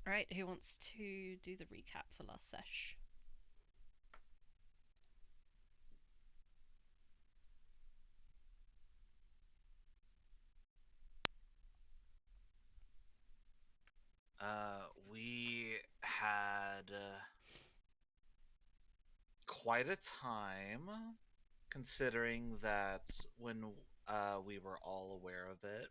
Alright, who wants to do the recap for last sesh? We had quite a time, considering that when we were all aware of it,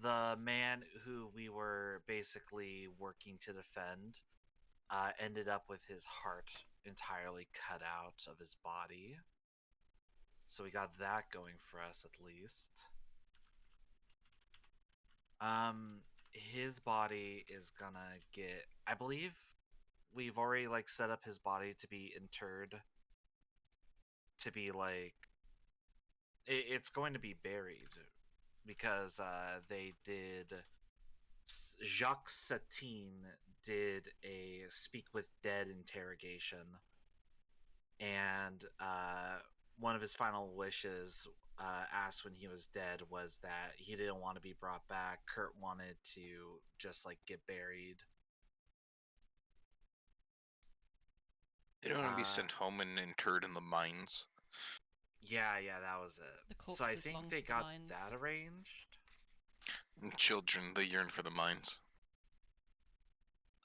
the man who we were basically working to defend ended up with his heart entirely cut out of his body. So we got that going for us at least. His body is gonna get, I believe we've already like set up his body to be interred, to be like it's going to be buried because they did Jacques Satine did a speak with dead interrogation, and one of his final wishes asked when he was dead was that he didn't want to be brought back. Kurt wanted to just like get buried. They don't want to be Uh, sent home and interred in the mines. yeah, that was it. The So I corpses think long they for the got mines. that arranged. And children, they yearn for the mines.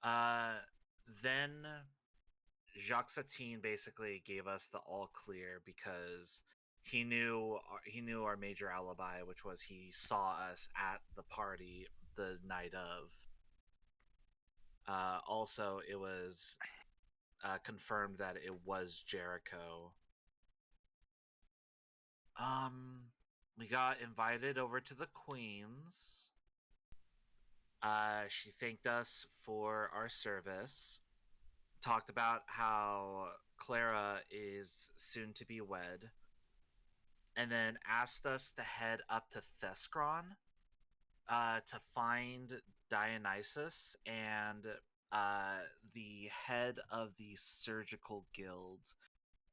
Uh, then Jacques Satine basically gave us the all clear because he knew our major alibi, which was he saw us at the party the night of. Also, it was confirmed that it was Jericho. We got invited over to the Queen's. She thanked us for our service. Talked about how Clara is soon to be wed, and then asked us to head up to Thescron to find Dionysus and the head of the surgical guild.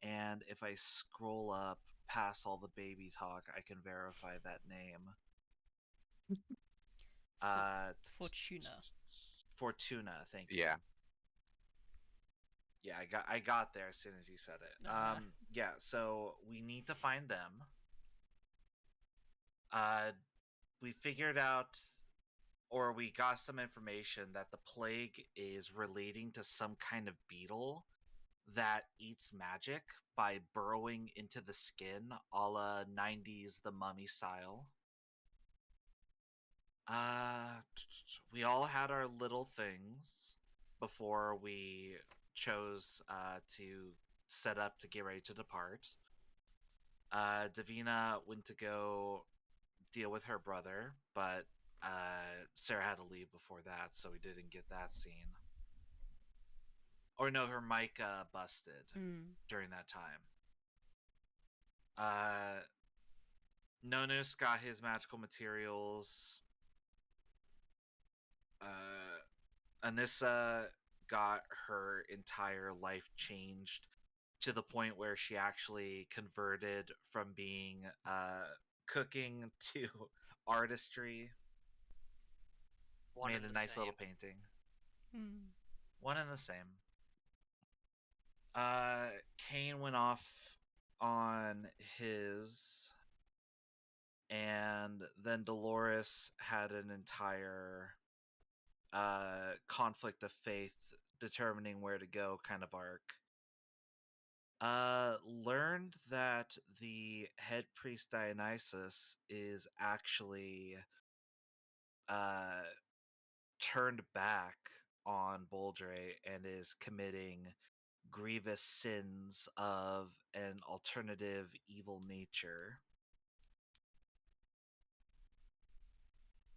And if I scroll up past all the baby talk, I can verify that name. Fortuna. Fortuna, thank you. Yeah. Yeah, I got there as soon as you said it. Uh-huh. Yeah, so we need to find them. Uh, we figured out, or we got some information that the plague is relating to some kind of beetle that eats magic by burrowing into the skin, a la 90s The Mummy style. We all had our little things before we chose to set up to get ready to depart. Davina went to go deal with her brother, but Sarah had to leave before that, so we didn't get that scene. Or no, her mic busted during that time. Uh, Nonus got his magical materials. Anissa got her entire life changed to the point where she actually converted from being cooking to artistry. One Made and a the nice little same. painting. Mm. One and the same. Cain went off on his, and then Dolores had an entire conflict of faith determining where to go kind of arc. Learned that the head priest Dionysus is actually uh turned back on Boldre and is committing grievous sins of an alternative evil nature.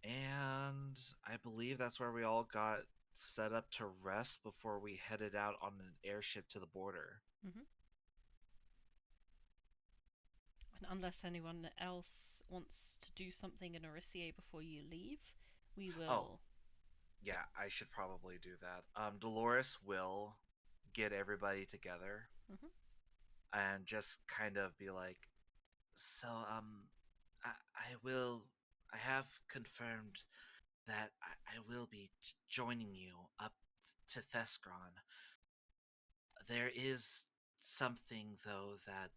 And I believe that's where we all got set up to rest before we headed out on an airship to the border. Mm-hmm. And unless anyone else wants to do something in Orisier before you leave, we Oh, will. yeah, I should probably do that. Dolores will get everybody together Mm-hmm. and just kind of be like, so, I have confirmed that I will be joining you up to Thescron. There is something, though, that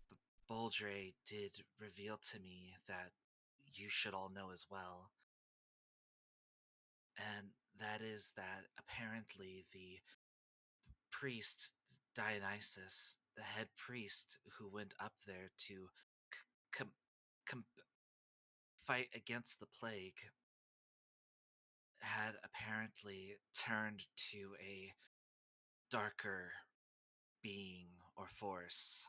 Boldre did reveal to me that you should all know as well. And that is that apparently the priest Dionysus, the head priest who went up there to com- com- fight against the plague, had apparently turned to a darker being or force.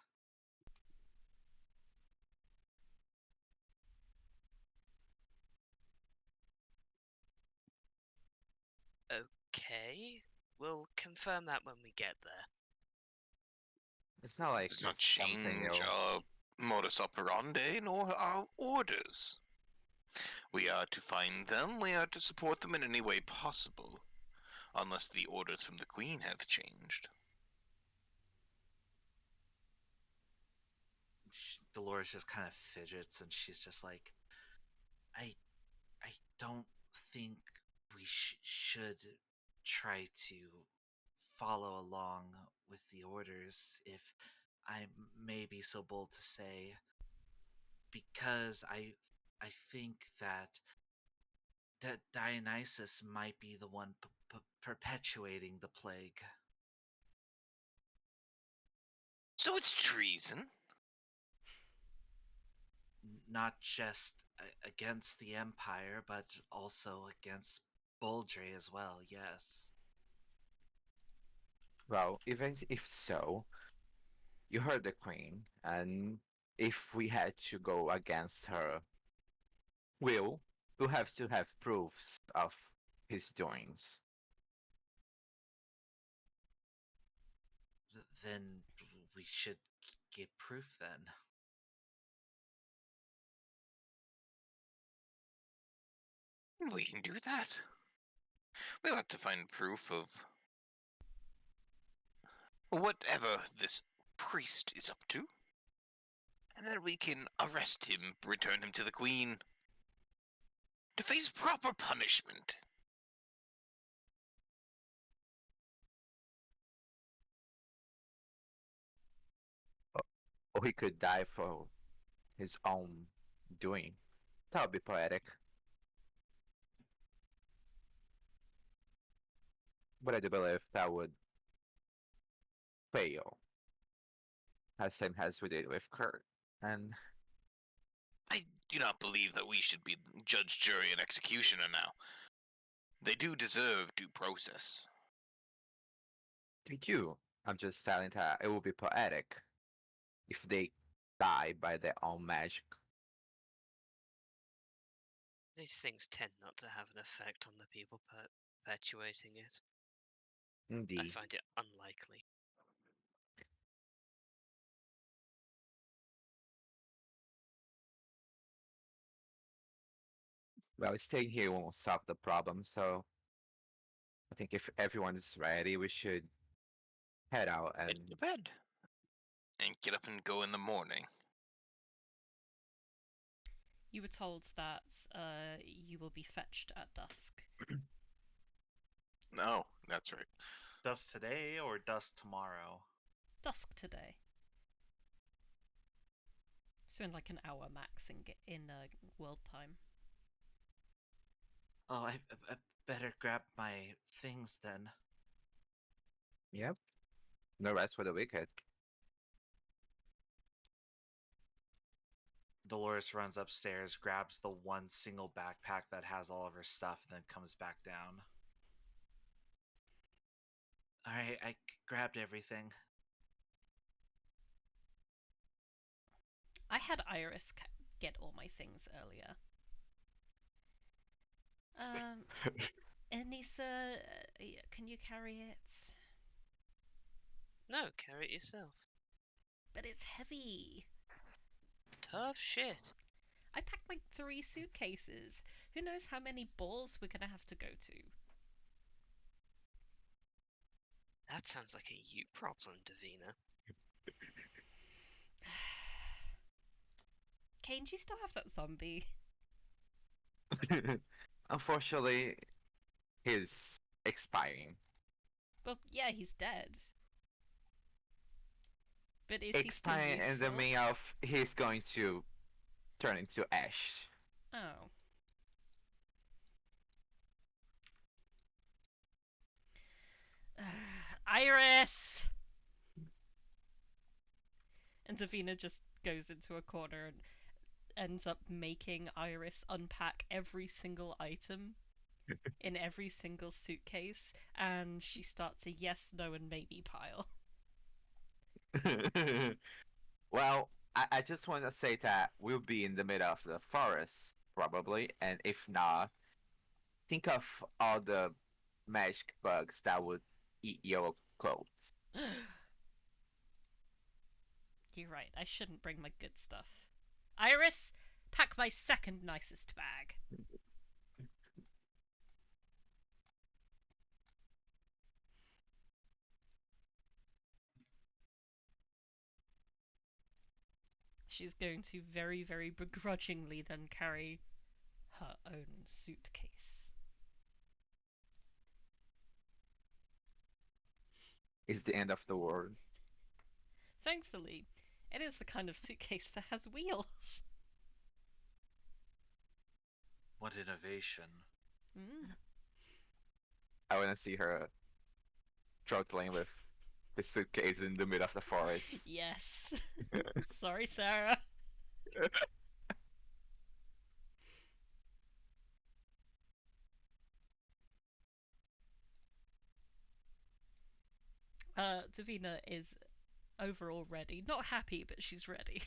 Okay, we'll confirm that when we get there. It's not like Does not it's something change new. our modus operandi nor our orders. We are to find them, we are to support them in any way possible, unless the orders from the Queen have changed. Dolores just kind of fidgets and she's just like, I don't think we should try to follow along with the orders, if I may be so bold to say, because I think that Dionysus might be the one perpetuating the plague. So it's treason? Not just against the Empire, but also against Boldre as well, yes. Well, even if so, you heard the Queen, and if we had to go against her will, we'll have to have proofs of his doings. Then we should get proof then. We can do that. We'll have to find proof of whatever this priest is up to. And then we can arrest him, return him to the Queen, to face proper punishment. Or he could die for his own doing. That would be poetic. But I do believe that would fail. As same as we did with Kurt. And I do not believe that we should be judge, jury, and executioner now. They do deserve due process. they do. I'm just telling that it would be poetic if they die by their own magic. These things tend not to have an effect on the people perpetuating it. I Indeed. find it unlikely. Well, staying here won't solve the problem, so I think if everyone's ready, we should head out and Get to bed. And get up and go in the morning. You were told that you will be fetched at dusk. No, that's right. Dusk today or dusk tomorrow? Dusk today. So in like an hour max in world time. Oh, I better grab my things then. yep. No rest for the wicked. Dolores runs upstairs, grabs the one single backpack that has all of her stuff, and then comes back down. Alright, I grabbed everything. I had Iris get all my things earlier. Anissa, can you carry it? No, carry it yourself. But it's heavy. Tough shit. I packed like 3 suitcases. Who knows how many balls we're gonna have to go to? That sounds like a you problem, Davina. Cain, do you still have that zombie? unfortunately, he's expiring. Well, yeah, he's dead. But is he still Expiring in the useful? meaning of he's going to turn into ash. Oh. Iris! And Davina just goes into a corner and ends up making Iris unpack every single item in every single suitcase, and she starts a yes, no, and maybe pile. Well, I just want to say that we'll be in the middle of the forest, probably, and if not, think of all the magic bugs that would eat your clothes. You're right, I shouldn't bring my good stuff. Iris, pack my second nicest bag. She's going to very, very begrudgingly then carry her own suitcase. It's the end of the world. Thankfully, it is the kind of suitcase that has wheels. What innovation. Mm. I want to see her trotting with the suitcase in the middle of the forest. Yes. Sorry, Sarah. Davina is overall ready. Not happy, but she's ready.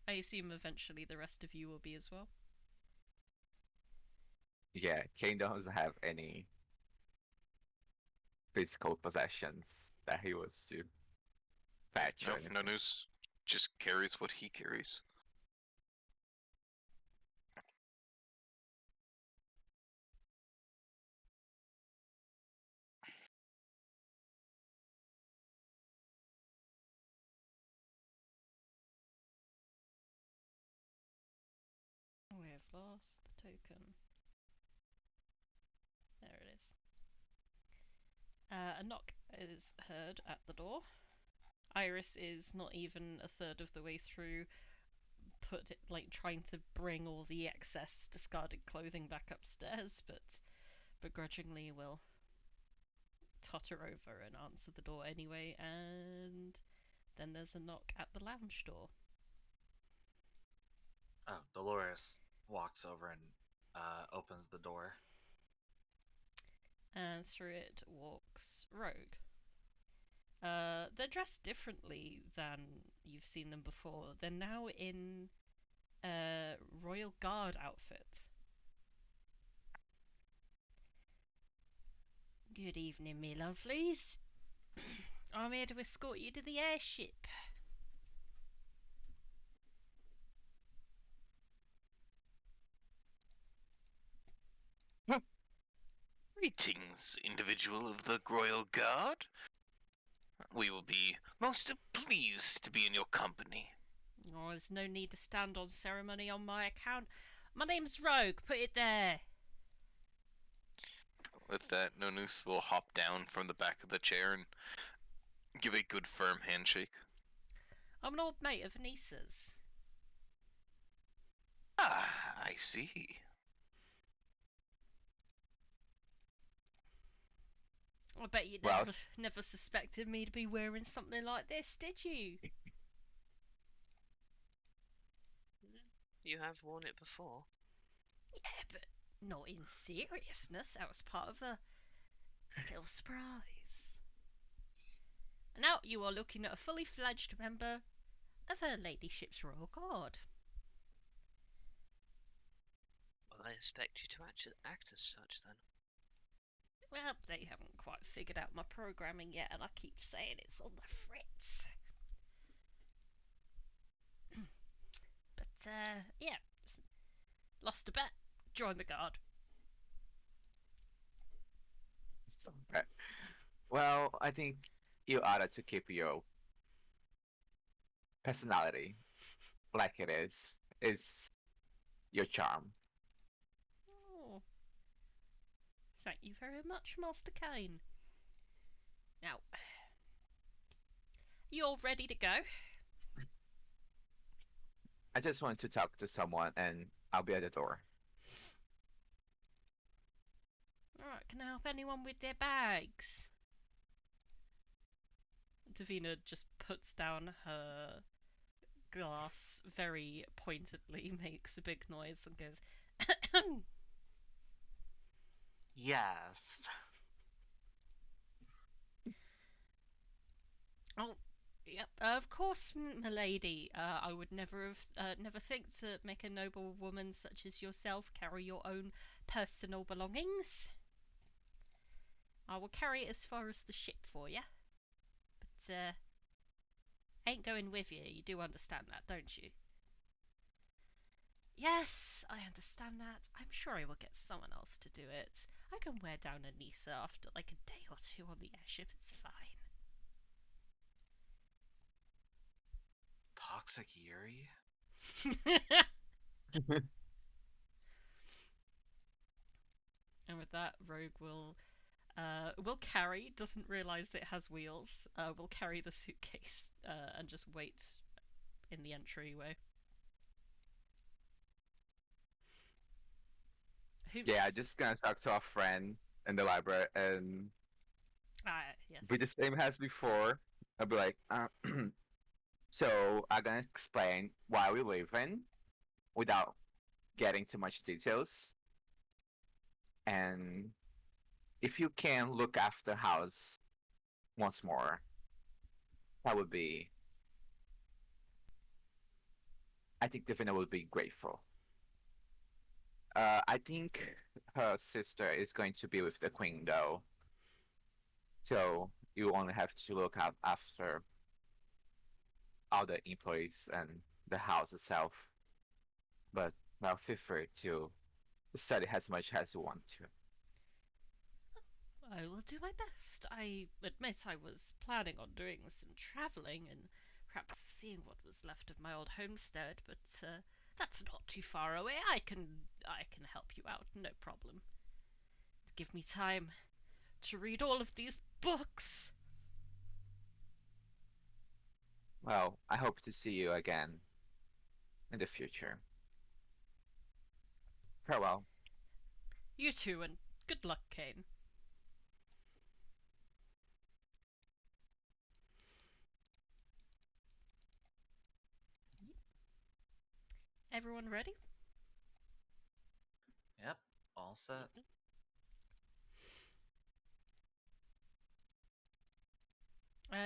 I assume eventually the rest of you will be as well. Yeah, Cain doesn't have any physical possessions that he was to fetch or No, anything. Nonus just carries what he carries. We have lost the token. There it is. A knock is heard at the door. Iris is not even a third of the way through, trying to bring all the excess discarded clothing back upstairs, but begrudgingly will totter over and answer the door anyway, and then there's a knock at the lounge door. Oh, Dolores walks over and opens the door. And through it walks Rogue. They're dressed differently than you've seen them before. They're now in a Royal Guard outfit. Good evening, me lovelies. I'm here to escort you to the airship. Greetings, individual of the Royal Guard. We will be most pleased to be in your company. Oh, there's no need to stand on ceremony on my account. My name's Rogue, put it there. With that, Nonus will hop down from the back of the chair and give a good firm handshake. I'm an old mate of Anissa's. Ah, I see. I bet you Well, never suspected me to be wearing something like this, did you? You have worn it before. Yeah, but not in seriousness. That was part of a little surprise. And now you are looking at a fully fledged member of Her Ladyship's Royal Guard. Well, I expect you to act as such then. Well, they haven't quite figured out my programming yet, and I keep saying it's on the fritz. But, yeah. Lost a bet. Join the guard. well, I think you ought to keep your personality like it is. It's your charm. Oh, thank you very much, Master Cain. Now, you all ready to go? I just want to talk to someone, and I'll be at the door. Alright, can I help anyone with their bags? Davina just puts down her glass very pointedly, makes a big noise, and goes, Yes. "Oh, yep, of course, milady. I would never think to make a noble woman such as yourself carry your own personal belongings. I will carry it as far as the ship for you, but ain't going with you. You do understand that, don't you?" "Yes, I understand that. I'm sure I will get someone else to do it. I can wear down Anissa after like a day or two on the airship. It's fine." Toxic Yuri? And with that, Rogue will carry. Doesn't realize that it has wheels. Will carry the suitcase and just wait in the entryway. Yeah, I just gonna talk to a friend in the library and Yes. be the same as before. I'll be like, so I'm gonna explain why we live in without getting too much details. And if you can look after the house once more, that would be. I think Divina would be grateful. I think her sister is going to be with the queen though, so you only have to look out after all the employees and the house itself. But well, feel free to study as much as you want to. I will do my best. I admit I was planning on doing some travelling and perhaps seeing what was left of my old homestead, but that's not too far away. I can help you out, no problem. Give me time to read all of these books. Well, I hope to see you again in the future. Farewell. You too, and good luck, Cain. Everyone ready? Yep. All set.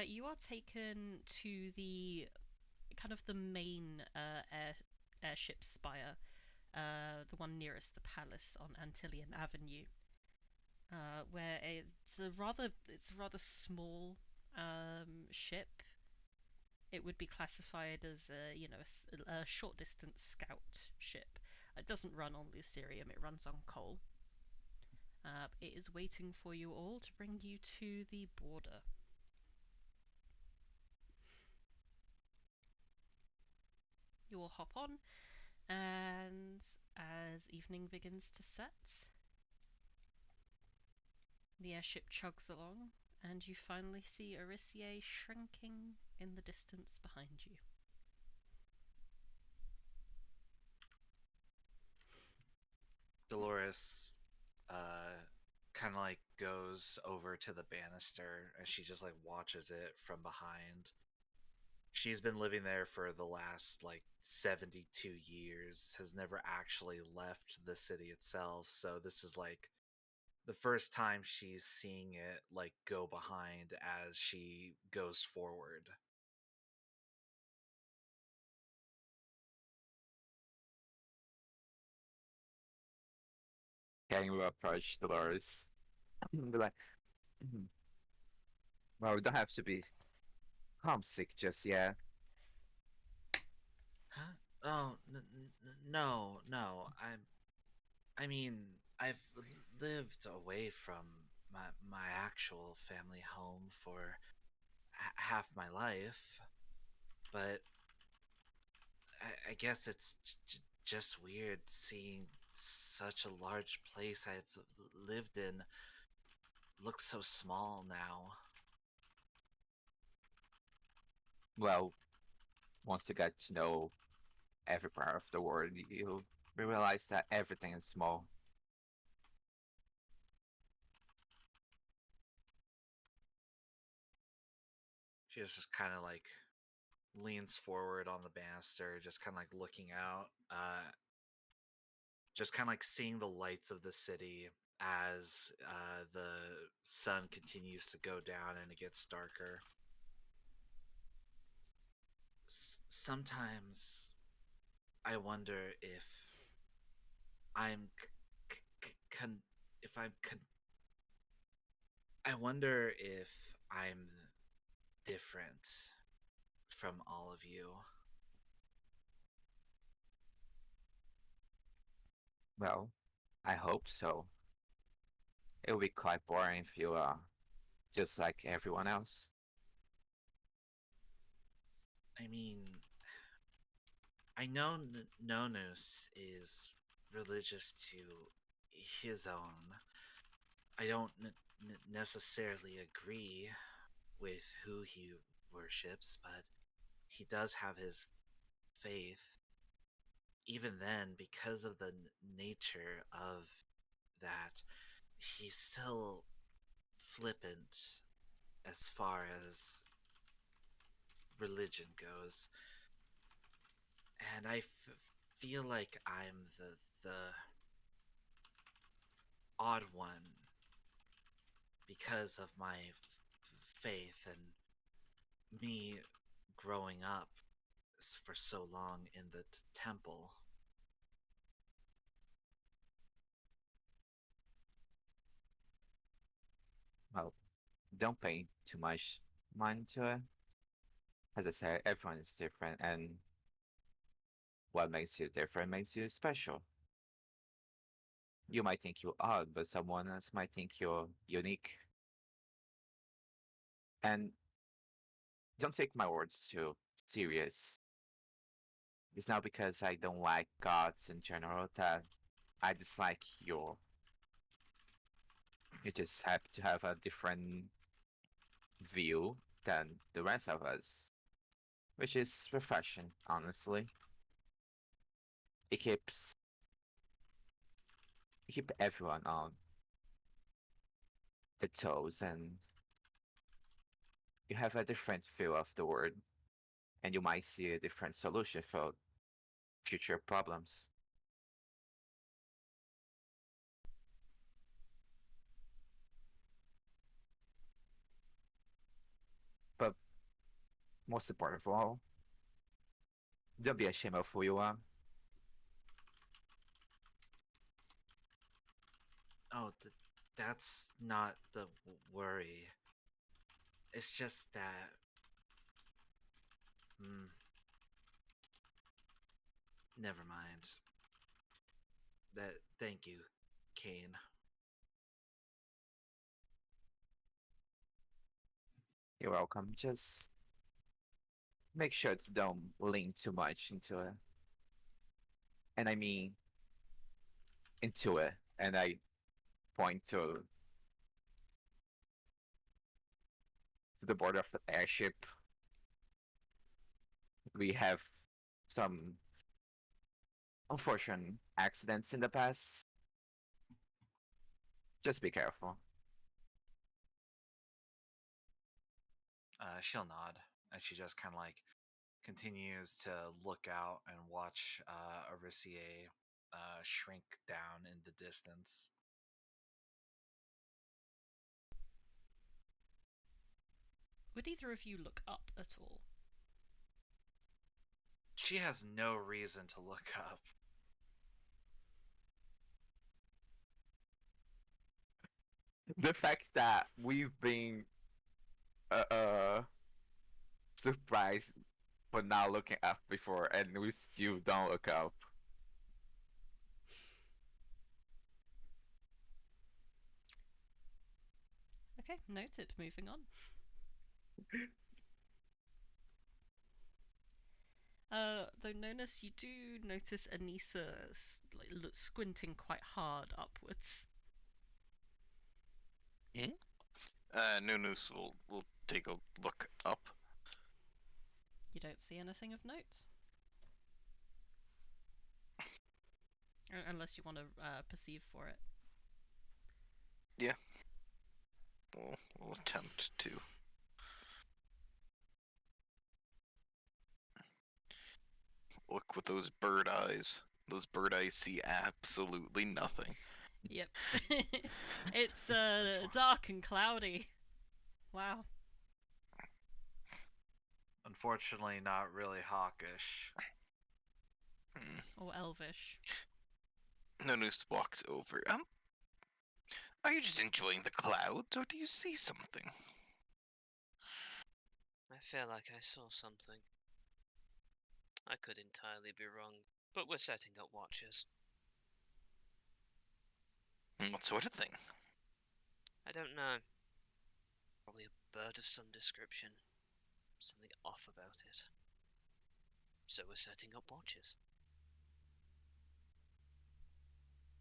You are taken to the kind of the main airship spire, the one nearest the palace on Antillian Avenue, where it's a rather small ship. It would be classified as a short distance scout ship. It doesn't run on Lucirium; it runs on coal. It is waiting for you all to bring you to the border. You will hop on, and as evening begins to set, the airship chugs along, and you finally see Arissier shrinking in the distance behind you. Dolores kind of like goes over to the banister and she just like watches it from behind. She's been living there for the last like 72 years, has never actually left the city itself. So this is like the first time she's seeing it like go behind as she goes forward. Getting will approach Dolores. Be like, "Mhm. Well, we don't have to be homesick just yet." Huh? Oh, no, no. I mean, I've lived away from my actual family home for half my life, but I guess it's just weird seeing such a large place I've lived in look so small now. Well, once you get to know every part of the world, you realize that everything is small. She just kind of like leans forward on the banister, just kind of like looking out, just kind of like seeing the lights of the city as the sun continues to go down and it gets darker. Sometimes I wonder if I'm if I wonder if I'm different from all of you. Well, I hope so. It would be quite boring if you are just like everyone else. I mean, I know Nonus is religious to his own. I don't necessarily agree with who he worships, but he does have his faith. Even then, because of the nature of that, he's still flippant as far as religion goes. And I feel like I'm the odd one because of my faith and me growing up for so long in the temple. Well, don't pay too much mind to it. As I said, everyone is different, and what makes you different makes you special. You might think you're odd, but someone else might think you're unique. And don't take my words too serious. It's not because I don't like gods in general that I dislike you. You just have to have a different view than the rest of us, which is refreshing, honestly. It keeps it keep everyone on the toes, and you have a different view of the world, and you might see a different solution for future problems. But most important of all, don't be ashamed of who you are. Oh, that's not the worry. It's just that. Never mind. Thank you, Cain. You're welcome. Just make sure to don't lean too much into it. And I mean into it. And I point to the border of the airship. We have some unfortunate accidents in the past. Just be careful. She'll nod as she just kind of like continues to look out and watch Arissier shrink down in the distance. Would either of you look up at all? She has no reason to look up. The fact that we've been uh surprised for not looking up before and we still don't look up. Okay, noted. Moving on. Though Nonus, you do notice Anissa squinting quite hard upwards. Nunus will take a look up. You don't see anything of note. Unless you want to perceive for it. We'll attempt to. Look with those bird eyes. Those bird eyes see absolutely nothing. Yep. It's dark and cloudy. Wow. Unfortunately, not really hawkish. Or elvish. Nunus walks over. Are you just enjoying the clouds, or do you see something? I feel like I saw something. I could entirely be wrong, but we're setting up watches. What sort of thing? I don't know. Probably a bird of some description. Something off about it. So we're setting up watches.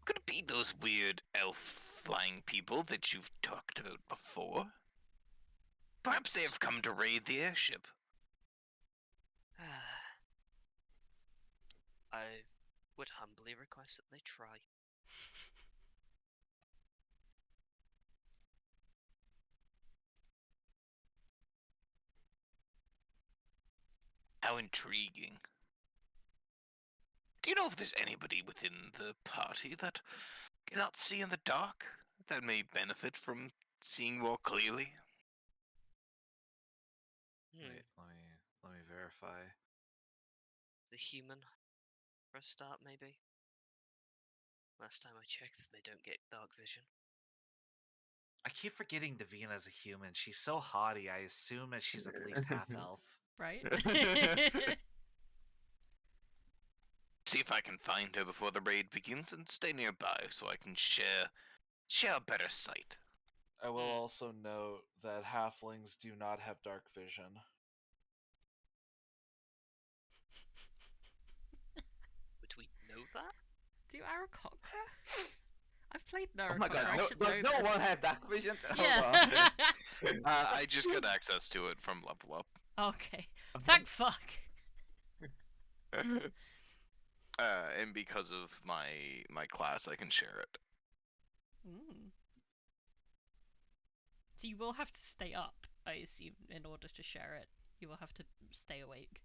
Could it be those weird elf flying people that you've talked about before? Perhaps they have come to raid the airship. I would humbly request that they try. How intriguing. Do you know if there's anybody within the party that cannot see in the dark, that may benefit from seeing more clearly? Wait, let me verify. The human, for a start, maybe? Last time I checked, they don't get dark vision. I keep forgetting Davina's a human. She's so haughty, I assume that she's at least half elf. Right? See if I can find her before the raid begins and stay nearby so I can share a better sight. I will also note that halflings do not have dark vision. Would we know that? Do aarakocra? I've played aarakocra. Oh my god, I should does know no this. one have dark vision? Yeah. I just got access to it from level up. Okay. Thank fuck. And because of my class, I can share it. So you will have to stay up, I assume, in order to share it. You will have to stay awake.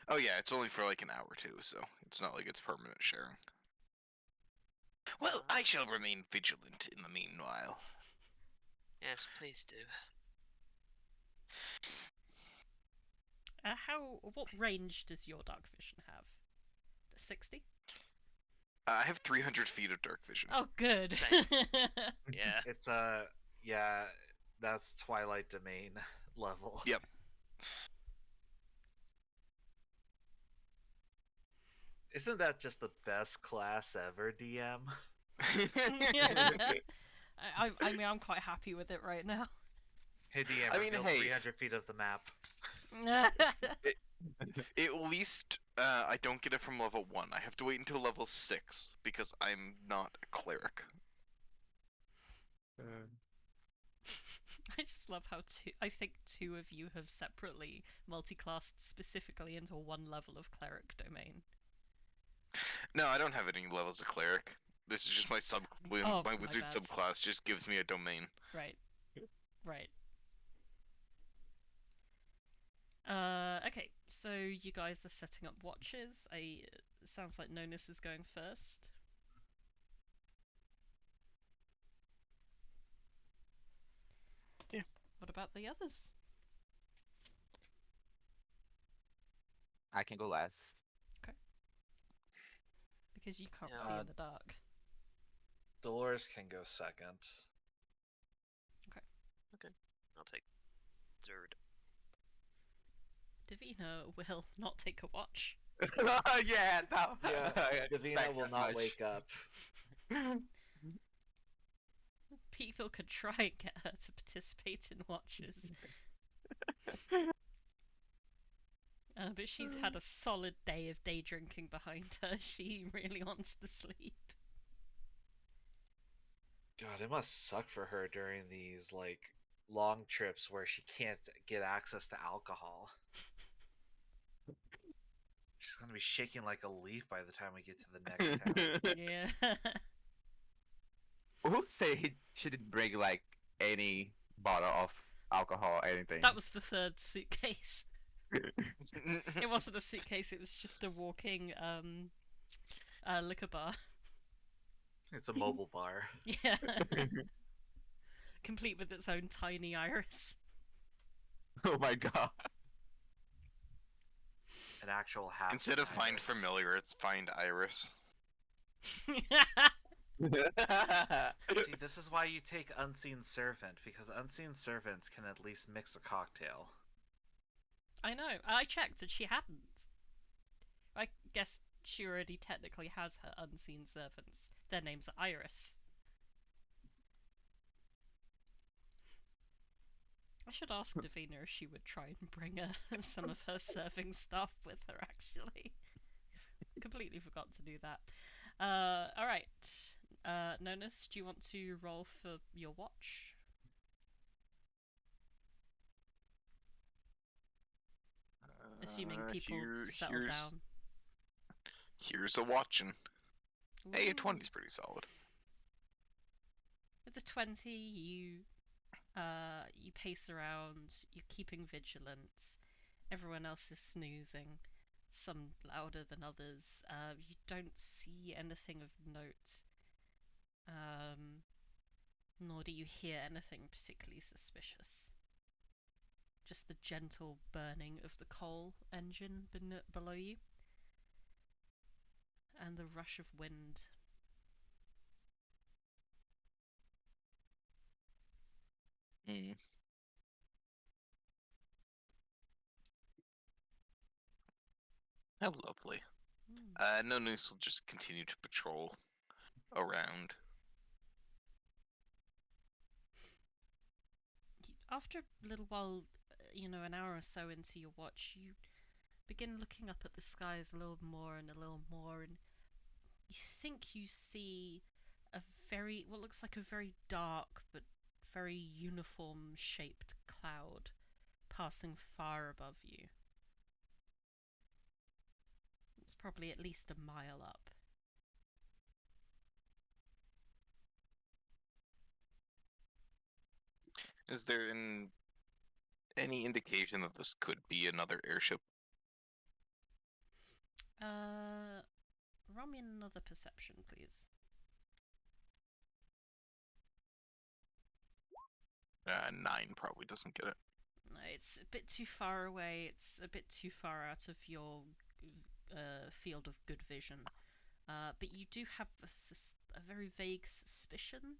Oh yeah, it's only for like an hour or two, so it's not like it's permanent sharing. Well, I shall remain vigilant in the meanwhile. Yes, please do. What range does your dark vision have? 60? I have 300 feet of dark vision. Oh, good. Same. Yeah. It's yeah, that's Twilight Domain level. Yep. Isn't that just the best class ever, DM? I mean, I'm quite happy with it right now. Hey DM, I mean, reveal hey. 300 feet of the map. At least I don't get it from level 1. I have to wait until level 6 because I'm not a cleric. I just love how I think two of you have separately multi-classed specifically into one level of cleric domain. No, I don't have any levels of cleric. This is just my my wizard bad. subclass just gives me a domain. Right. Right. Okay, so you guys are setting up watches. It sounds like Nonus is going first. Yeah. What about the others? I can go last. Because you can't Yeah. see in the dark. Dolores can go second. I'll take third. Davina will not take a watch. Yeah, no. Yeah, I Davina expect will as not much. wake up. People could try and get her to participate in watches. But she's had a solid day of day drinking behind her. She really wants to sleep. God, it must suck for her during these like long trips where she can't get access to alcohol. She's gonna be shaking like a leaf by the time we get to the next town. Yeah. Who say she didn't bring like any bottle of alcohol or anything? That was the third suitcase. It wasn't a suitcase, it was just a walking liquor bar. It's a mobile bar. Yeah. Complete with its own tiny iris. Oh my god. An actual half. Instead of find familiar, it's find iris. See, this is why you take Unseen Servant, because Unseen Servants can at least mix a cocktail. I know. I checked and she hadn't. I guess she already technically has her unseen servants. Their names are Iris. I should ask Davina if she would try and bring her some of her serving stuff with her, actually. Completely forgot to do that. Alright. Nonus, do you want to roll for your watch? Assuming people settle down. Here's a watching. Hey, a Ooh. 20's pretty solid. With the 20, you pace around, you're keeping vigilance. Everyone else is snoozing, some louder than others. You don't see anything of note, nor do you hear anything particularly suspicious. Just the gentle burning of the coal engine below you, and the rush of wind. Mm. How lovely. Nonus will just continue to patrol around. After a little while, an hour or so into your watch, you begin looking up at the skies a little more and a little more, and you think you see what looks like a very dark but very uniform shaped cloud passing far above you. It's probably at least a mile up. Is there any indication that this could be another airship? Roll me another perception, please. 9 probably doesn't get it. No, it's a bit too far away. It's a bit too far out of your field of good vision. But you do have a very vague suspicion.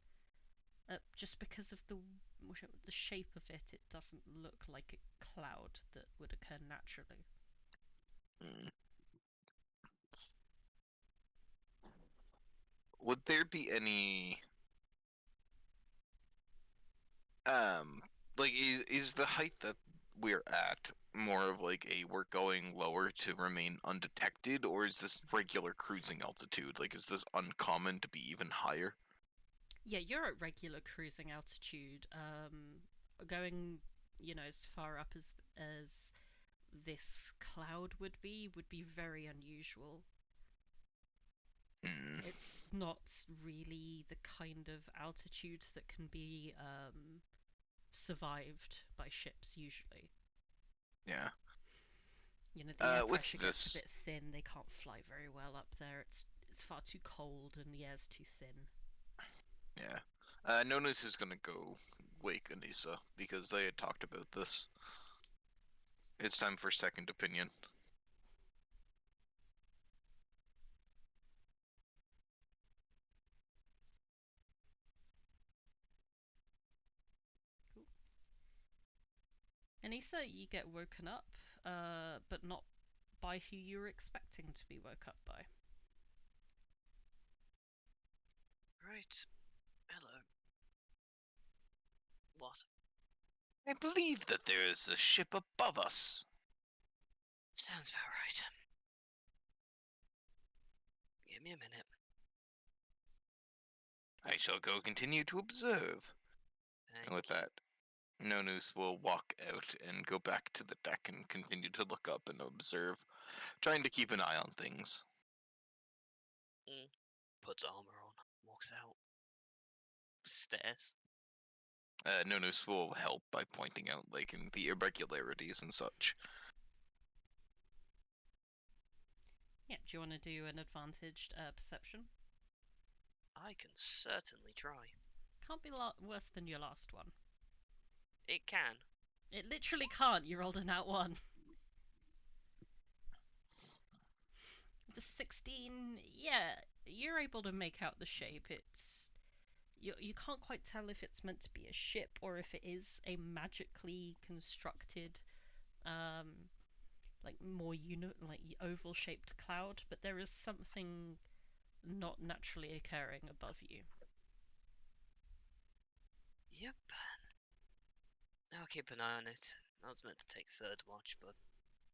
Just because of the shape of it, it doesn't look like a cloud that would occur naturally. Would there be any like is the height that we're at more of like we're going lower to remain undetected, or is this regular cruising altitude? Like, is this uncommon to be even higher? Yeah, you're at regular cruising altitude. Going, as far up as this cloud would be very unusual. It's not really the kind of altitude that can be survived by ships usually. Yeah. The air with pressure gets this- a bit thin. They can't fly very well up there. It's far too cold and the air's too thin. Yeah. Nonus is gonna go wake Anissa because they had talked about this. It's time for second opinion. Cool. Anissa, you get woken up, but not by who you were expecting to be woke up by. Right. Hello. What? I believe that there is a ship above us. Sounds about right. Give me a minute. I shall go continue to observe. And with that, Nonus will walk out and go back to the deck and continue to look up and observe, trying to keep an eye on things. Puts armor on, walks out. Stairs. Nonus will help by pointing out like in the irregularities and such. Yeah, do you want to do an advantaged perception? I can certainly try. Can't be worse than your last one. It can. It literally can't. You rolled an out one. The 16, yeah, you're able to make out the shape. You can't quite tell if it's meant to be a ship or if it is a magically constructed, like more oval shaped cloud, but there is something not naturally occurring above you. Yep. I'll keep an eye on it. I was meant to take third watch, but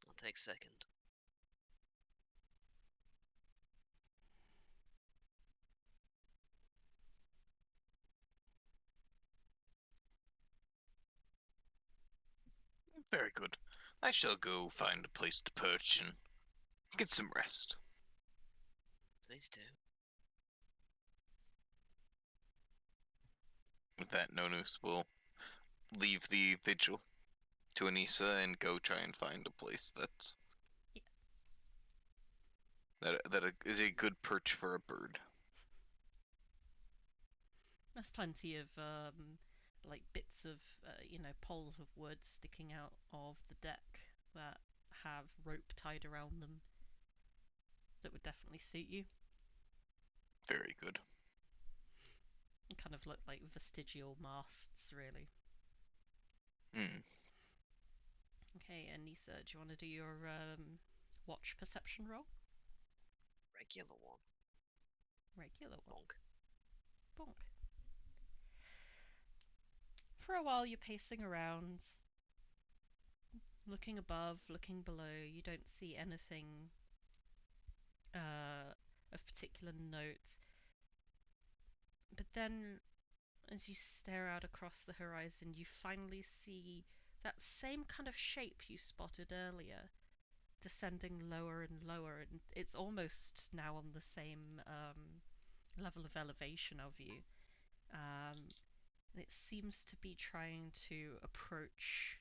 I'll take second. Very good. I shall go find a place to perch and get some rest. Please do. With that, Nonus will leave the vigil to Anissa and go try and find a place that's that is a good perch for a bird. There's plenty of like bits of poles of wood sticking out of the deck that have rope tied around them that would definitely suit you. Very good. Kind of look like vestigial masts, really. Hmm. Okay, Anissa, do you want to do your watch perception roll? Regular one. Regular one. Bonk. Bonk. For a while, you're pacing around, looking above, looking below. You don't see anything of particular note. But then, as you stare out across the horizon, you finally see that same kind of shape you spotted earlier, descending lower and lower, and it's almost now on the same level of elevation of you. And it seems to be trying to approach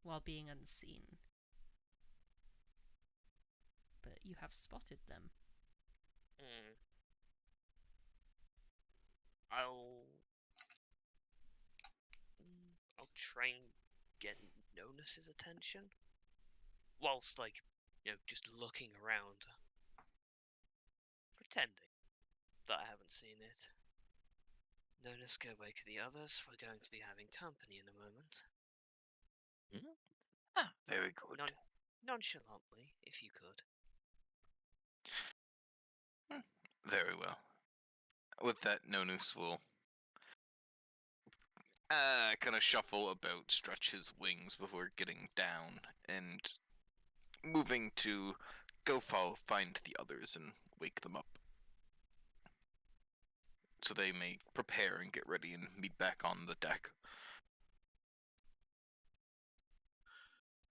while being unseen. But you have spotted them. I'll try and get Nonus's attention. Whilst, just looking around. Pretending that I haven't seen it. Nonus, go wake the others. We're going to be having company in a moment. Very good. Nonchalantly, if you could. Very well. With that, Nonus will kind of shuffle about, stretch his wings before getting down, and moving to go find the others and wake them up. So they may prepare and get ready and meet back on the deck.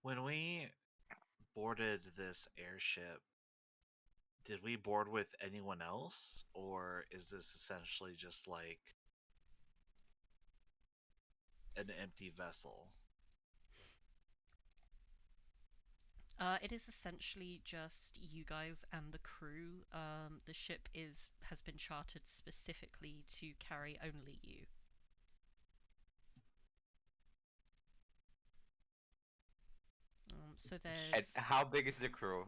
When we boarded this airship, did we board with anyone else? Or is this essentially just like an empty vessel? It is essentially just you guys and the crew. The ship has been chartered specifically to carry only you. So And there's how big is the crew?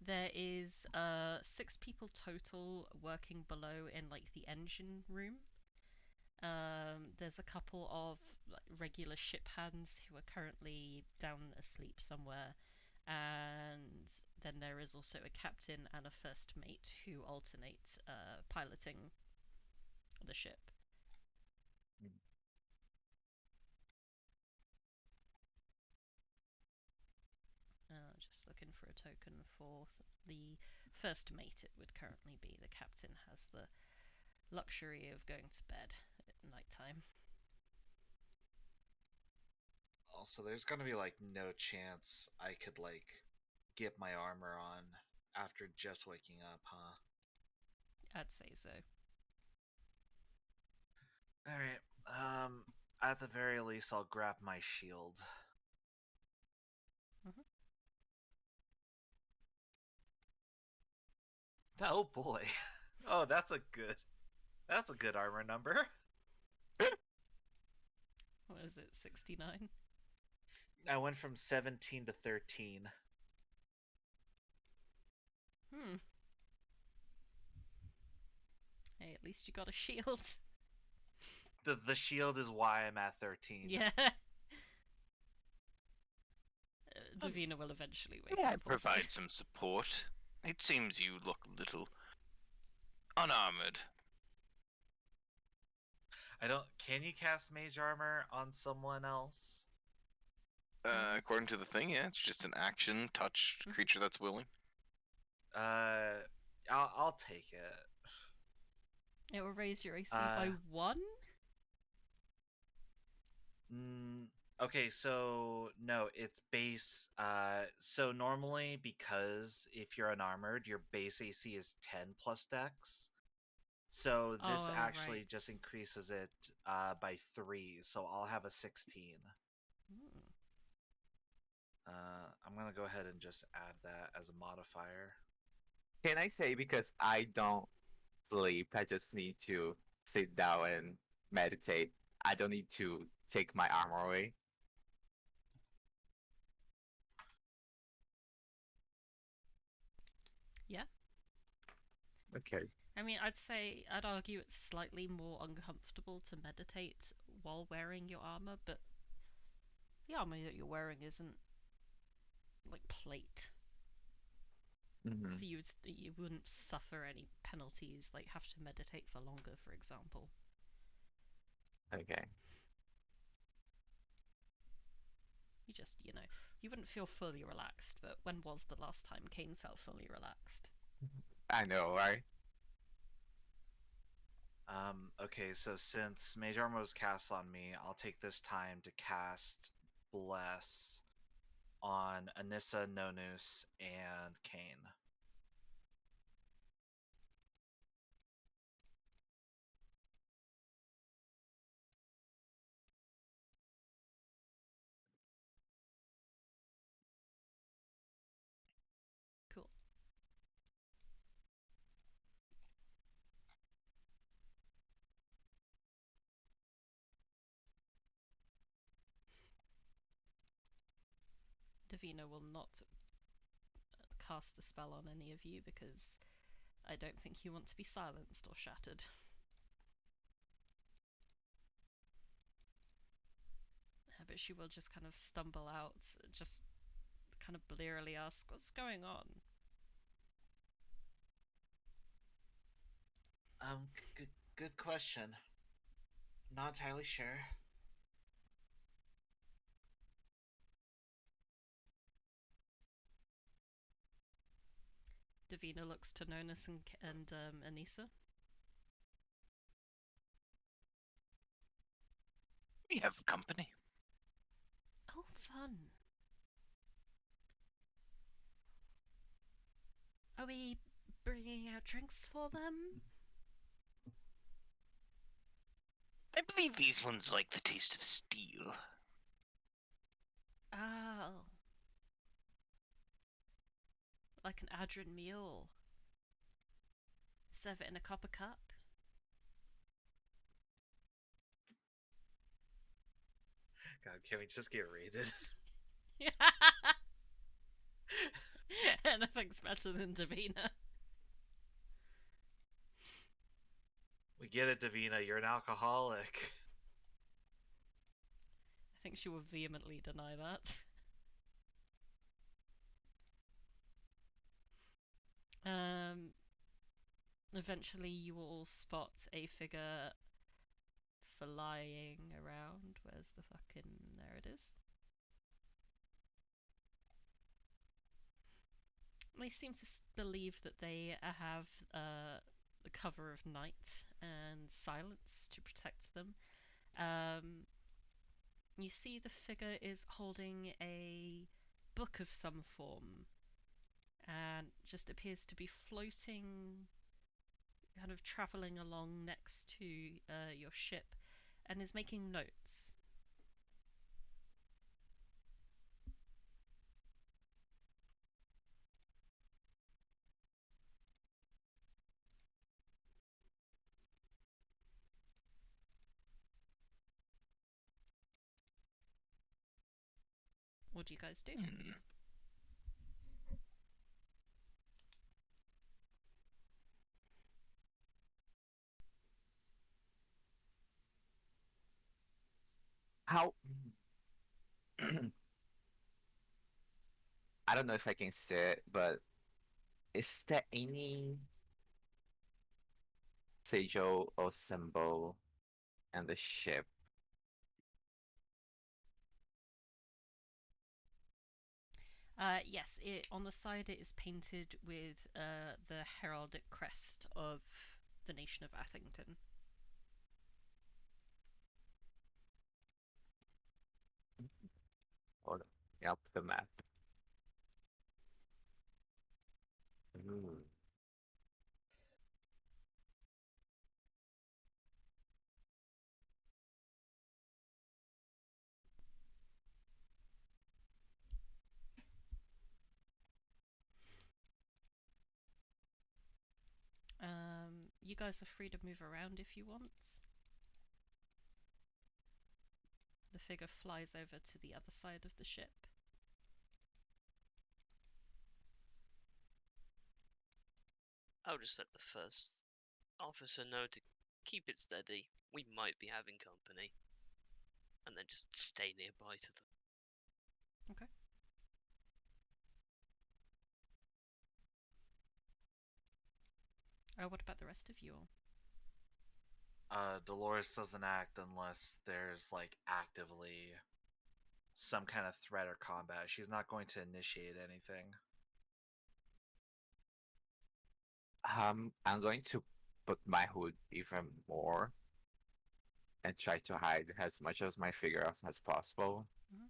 there is 6 people total working below in like the engine room. There's a couple of regular ship hands who are currently down asleep somewhere, and then there is also a captain and a first mate who alternate piloting the ship. just looking for a token for the first mate. It would currently be the captain has the luxury of going to bed at night time. Also, there's gonna be like no chance I could like get my armor on after just waking up, huh? I'd say so. All right. At the very least, I'll grab my shield. Mhm. Oh boy. Oh, that's a good armor number. What is it, 69? I went from 17 to 13. Hey, at least you got a shield. The shield is why I'm at 13. Yeah. Davina will eventually wake Yeah, up. I'd provide some support. It seems you look a little unarmored. I don't. Can you cast mage armor on someone else? According to the thing, yeah, it's just an action touch creature that's willing. I'll take it. It will raise your AC by 1? Okay, so no, it's base. So normally, because if you're unarmored, your base AC is 10 plus dex. So this Oh, actually right. just increases it by 3. So I'll have a 16. I'm gonna go ahead and just add that as a modifier. Can I say, because I don't sleep, I just need to sit down and meditate. I don't need to take my armor away. Yeah. Okay. I mean, I'd argue it's slightly more uncomfortable to meditate while wearing your armor, but the armor that you're wearing isn't like plate, Mm-hmm. so you wouldn't suffer any penalties, like have to meditate for longer, for example. Okay. You just, you wouldn't feel fully relaxed, but when was the last time Cain felt fully relaxed? I know, right? Okay, so since Mage Armor was cast on me, I'll take this time to cast Bless on Anissa, Nonus, and Cain. Cool. Davina will not cast a spell on any of you because I don't think you want to be silenced or shattered. But she will just kind of stumble out, just kind of blearily ask, "What's going on?" Good question. Not entirely sure. Davina looks to Nonus and Anissa. We have company. Oh, fun. Are we bringing out drinks for them? I believe these ones like the taste of steel. Oh. Like an Adrian mule. Serve it in a copper cup. God, can we just get raided? Anything's better than Davina. We get it, Davina. You're an alcoholic. I think she will vehemently deny that. Eventually you will all spot a figure flying around. Where's the fucking... There it is. They seem to believe that they have the cover of night and silence to protect them. You see the figure is holding a book of some form and just appears to be floating, kind of travelling along next to your ship, and is making notes. What do you guys do? How? I don't know if I can say it, but is there any sigil or symbol in the ship? Yes, on the side it is painted with the heraldic crest of the nation of Athington. Hold on. Yep, the map. Ooh. You guys are free to move around if you want. The figure flies over to the other side of the ship. I'll just let the first officer know to keep it steady. We might be having company. And then just stay nearby to them. Okay. What about the rest of you all? Dolores doesn't act unless there's like actively some kind of threat or combat. She's not going to initiate anything. I'm going to put my hood even more and try to hide as much as my figure as possible. Mhm.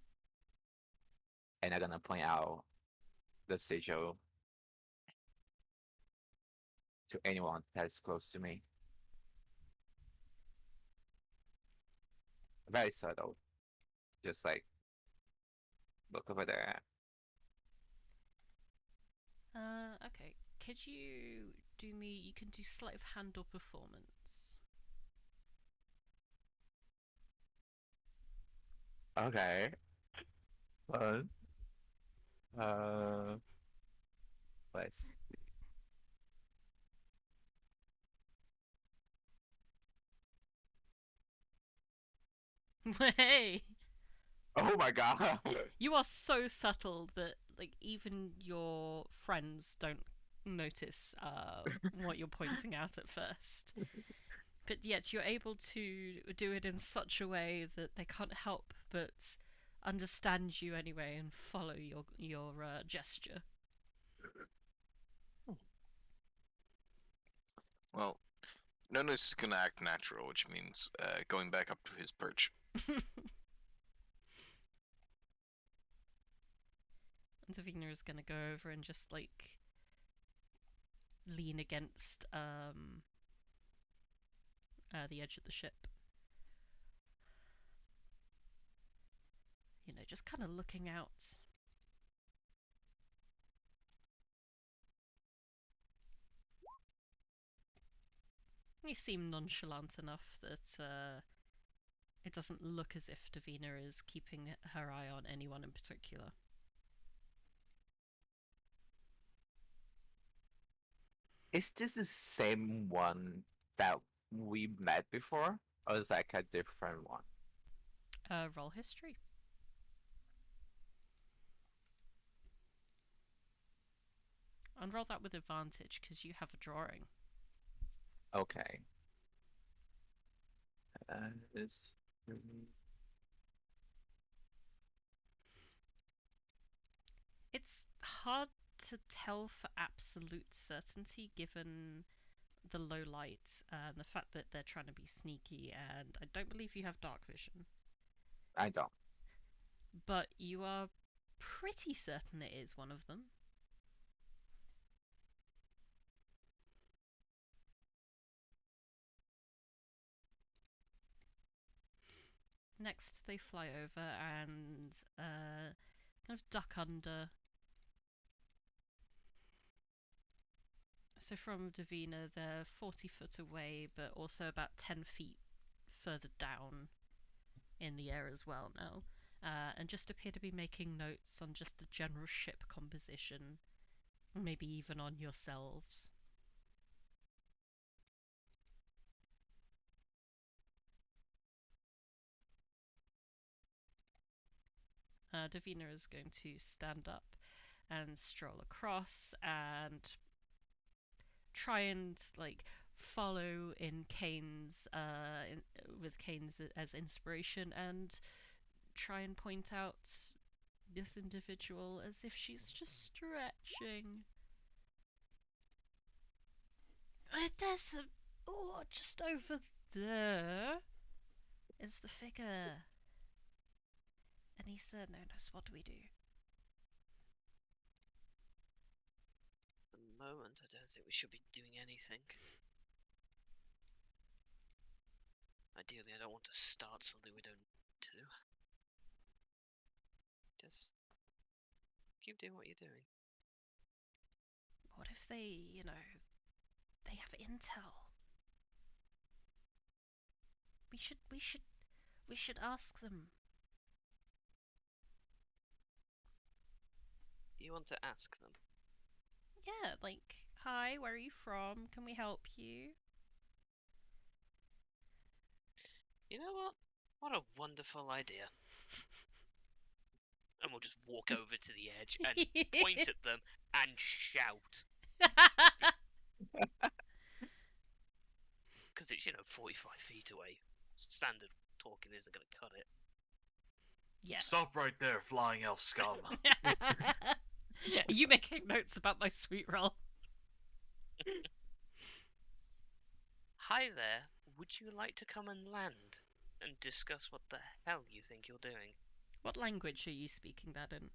And I'm gonna point out the sigil to anyone that's close to me. Very subtle. Just like, look over there. Okay. Could you do me? You can do sleight of hand or performance. Okay. Fun. Uh, let's. Hey! Oh my god! You are so subtle that like even your friends don't notice what you're pointing out at first. But yet you're able to do it in such a way that they can't help but understand you anyway and follow your gesture. Well, Nonus is gonna act natural, which means going back up to his perch. And Davina is gonna go over and just like lean against the edge of the ship. You know, just kind of looking out. You seem nonchalant enough that it doesn't look as if Davina is keeping her eye on anyone in particular. Is this the same one that we met before? Or is like a different one? Roll history. And roll that with advantage because you have a drawing. Okay. Is... It's hard to tell for absolute certainty given the low light and the fact that they're trying to be sneaky, and I don't believe you have dark vision. I don't. But you are pretty certain it is one of them. Next, they fly over and kind of duck under. So from Davina, they're 40 foot away, but also about 10 feet further down in the air as well now. And just appear to be making notes on just the general ship composition, maybe even on yourselves. Davina is going to stand up and stroll across and try and like follow in Cain's with Cain's as inspiration and try and point out this individual as if she's just stretching. There's a just over there is the figure. Anissa, Nonus, what do we do? At the moment, I don't think we should be doing anything. Ideally, I don't want to start something we don't need to. Just keep doing what you're doing. What if they, they have intel? We should ask them. Do you want to ask them? Yeah, like, hi, where are you from? Can we help you? You know what? What a wonderful idea. And we'll just walk over to the edge and point at them and shout. Because it's, 45 feet away. Standard talking isn't going to cut it. Yeah. Stop right there, flying elf scum. Are you making notes about my sweet roll? Hi there. Would you like to come and land and discuss what the hell you think you're doing? What language are you speaking that in?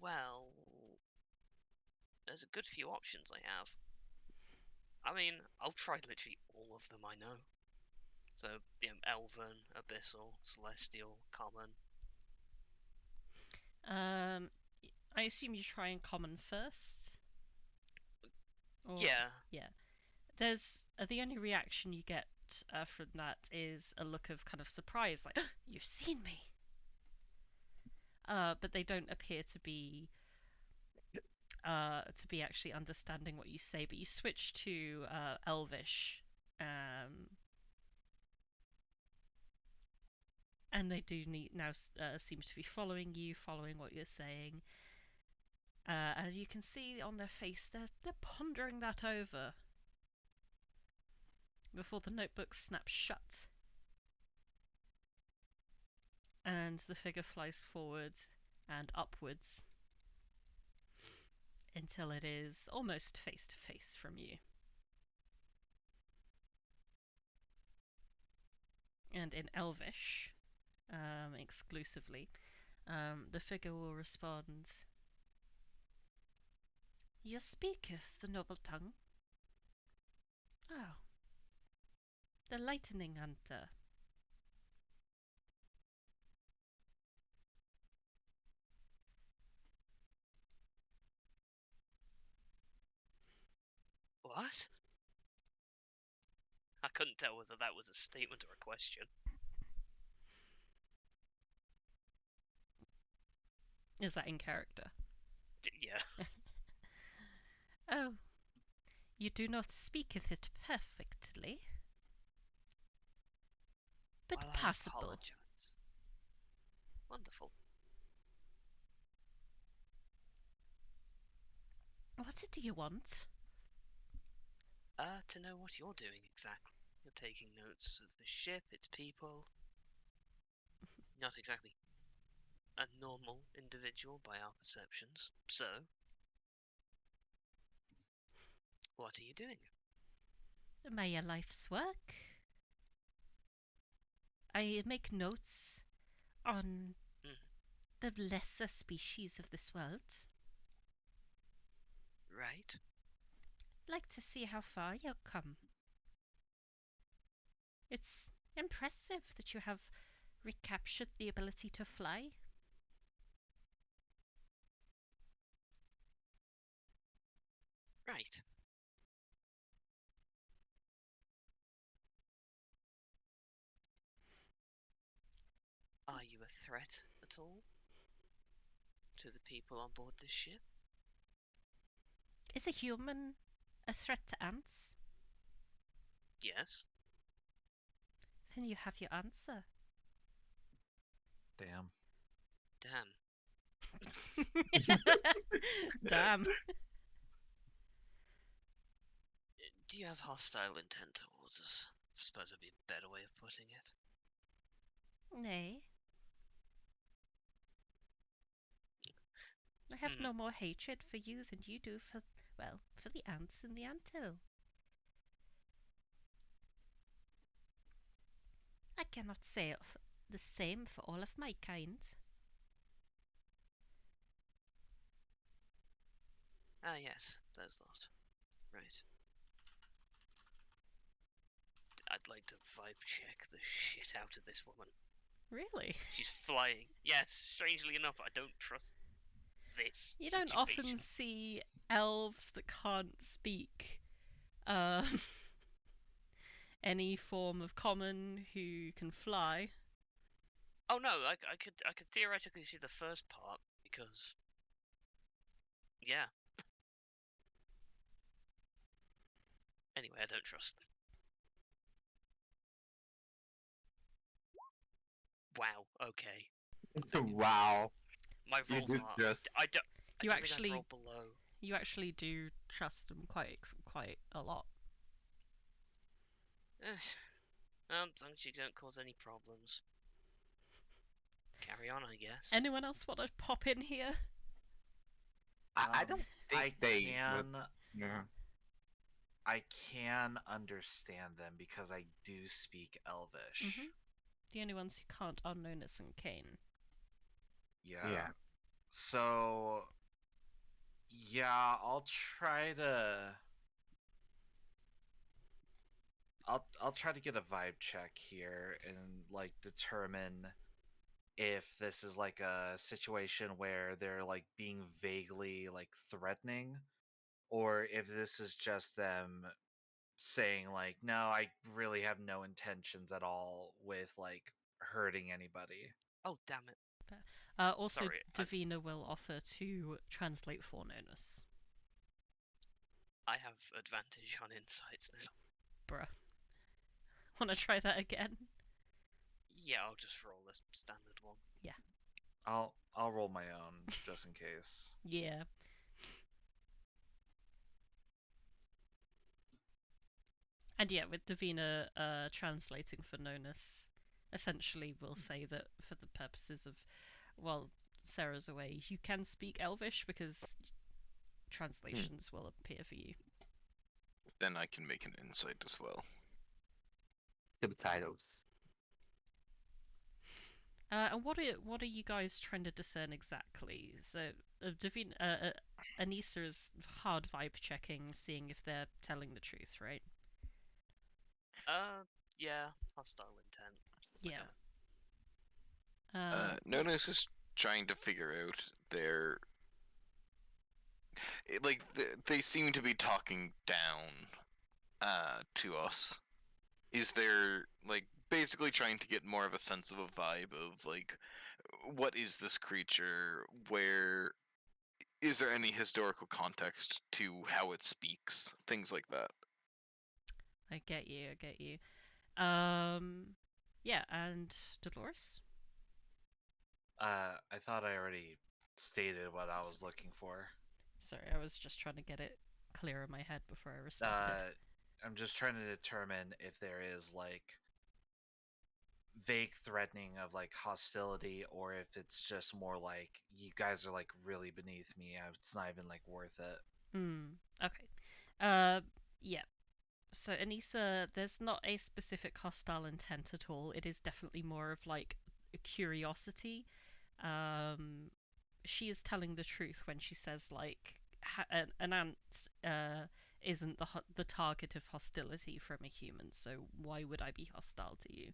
Well, there's a good few options I have. I mean, I'll try literally all of them I know. So, Elven, Abyssal, Celestial, Common. I assume you try in common first? Or, Yeah. Yeah. There's the only reaction you get from that is a look of kind of surprise, like, you've seen me! But they don't appear to be actually understanding what you say, but you switch to Elvish, and they do now seem to be following you, following what you're saying. And you can see on their face they're pondering that over before the notebook snaps shut, and the figure flies forward and upwards until it is almost face to face from you. And in Elvish, exclusively, the figure will respond, "You speaketh the noble tongue? Oh, the lightning hunter. What? I couldn't tell whether that was a statement or a question. Is that in character? Yeah. Oh, you do not speaketh it perfectly, but Well, passable. I apologize. Wonderful. What do you want? To know what you're doing exactly. You're taking notes of the ship, its people. Not exactly a normal individual by our perceptions. So, what are you doing? My life's work. I make notes on Mm. the lesser species of this world. Right. Like to see how far you'll come. It's impressive that you have recaptured the ability to fly. Right. Are you a threat at all to the people on board this ship? Is a human a threat to ants? Yes. Then you have your answer. Damn. Damn. Damn. Do you have hostile intent towards us? I suppose would be a better way of putting it. Nay. I have no more hatred for you than you do for, well, for the ants in the anthill. I cannot say the same for all of my kind. Ah, yes, those lot. Right. I'd like to vibe check the shit out of this woman. Really? She's flying. Yes, strangely enough, I don't trust this You don't situation. often see elves that can't speak um, any form of common who can fly. Oh no, I could theoretically see the first part because, yeah. Anyway, I don't trust them. Wow. Okay. Wow. My You rolls do are. just. I don't You think I'd actually, roll below. you actually do trust them quite a lot. Well, as long as you don't cause any problems. Carry on, I guess. Anyone else want to pop in here? I don't think I they would. can Yeah. I can understand them because I do speak Elvish. Mhm. The only ones who can't are Nonus and Cain. Yeah. So yeah, I'll try to I'll try to get a vibe check here and like determine if this is like a situation where they're like being vaguely like threatening, or if this is just them saying like, no, I really have no intentions at all with like hurting anybody. Oh, damn it. Also, Sorry, Davina will offer to translate for Nonus. I have advantage on insights now. Bruh. Want to try that again? Yeah, I'll just roll a standard one. I'll roll my own just in case. Yeah. And yeah, with Davina translating for Nonus, essentially we'll say that for the purposes of, while Sarah's away, you can speak Elvish because translations will appear for you. Then I can make an insight as well. Subtitles. And what are you guys trying to discern exactly? So, Davina, Anissa is hard vibe checking, seeing if they're telling the truth, right? Yeah, hostile intent. Yeah. Nonus is trying to figure out their. Like, they seem to be talking down to us. Is there, like, basically trying to get more of a sense of a vibe of, like, what is this creature? Where. Is there any historical context to how it speaks? Things like that. I get you. Yeah, and Dolores? I thought I already stated what I was looking for. Sorry, I was just trying to get it clear in my head before I responded. I'm just trying to determine if there is like vague threatening of like hostility, or if it's just more like you guys are like really beneath me. It's not even like worth it. Okay. Yeah. So Anissa, there's not a specific hostile intent at all. It is definitely more of like a curiosity. Um, she is telling the truth when she says like an ant isn't the target of hostility from a human, so why would I be hostile to you?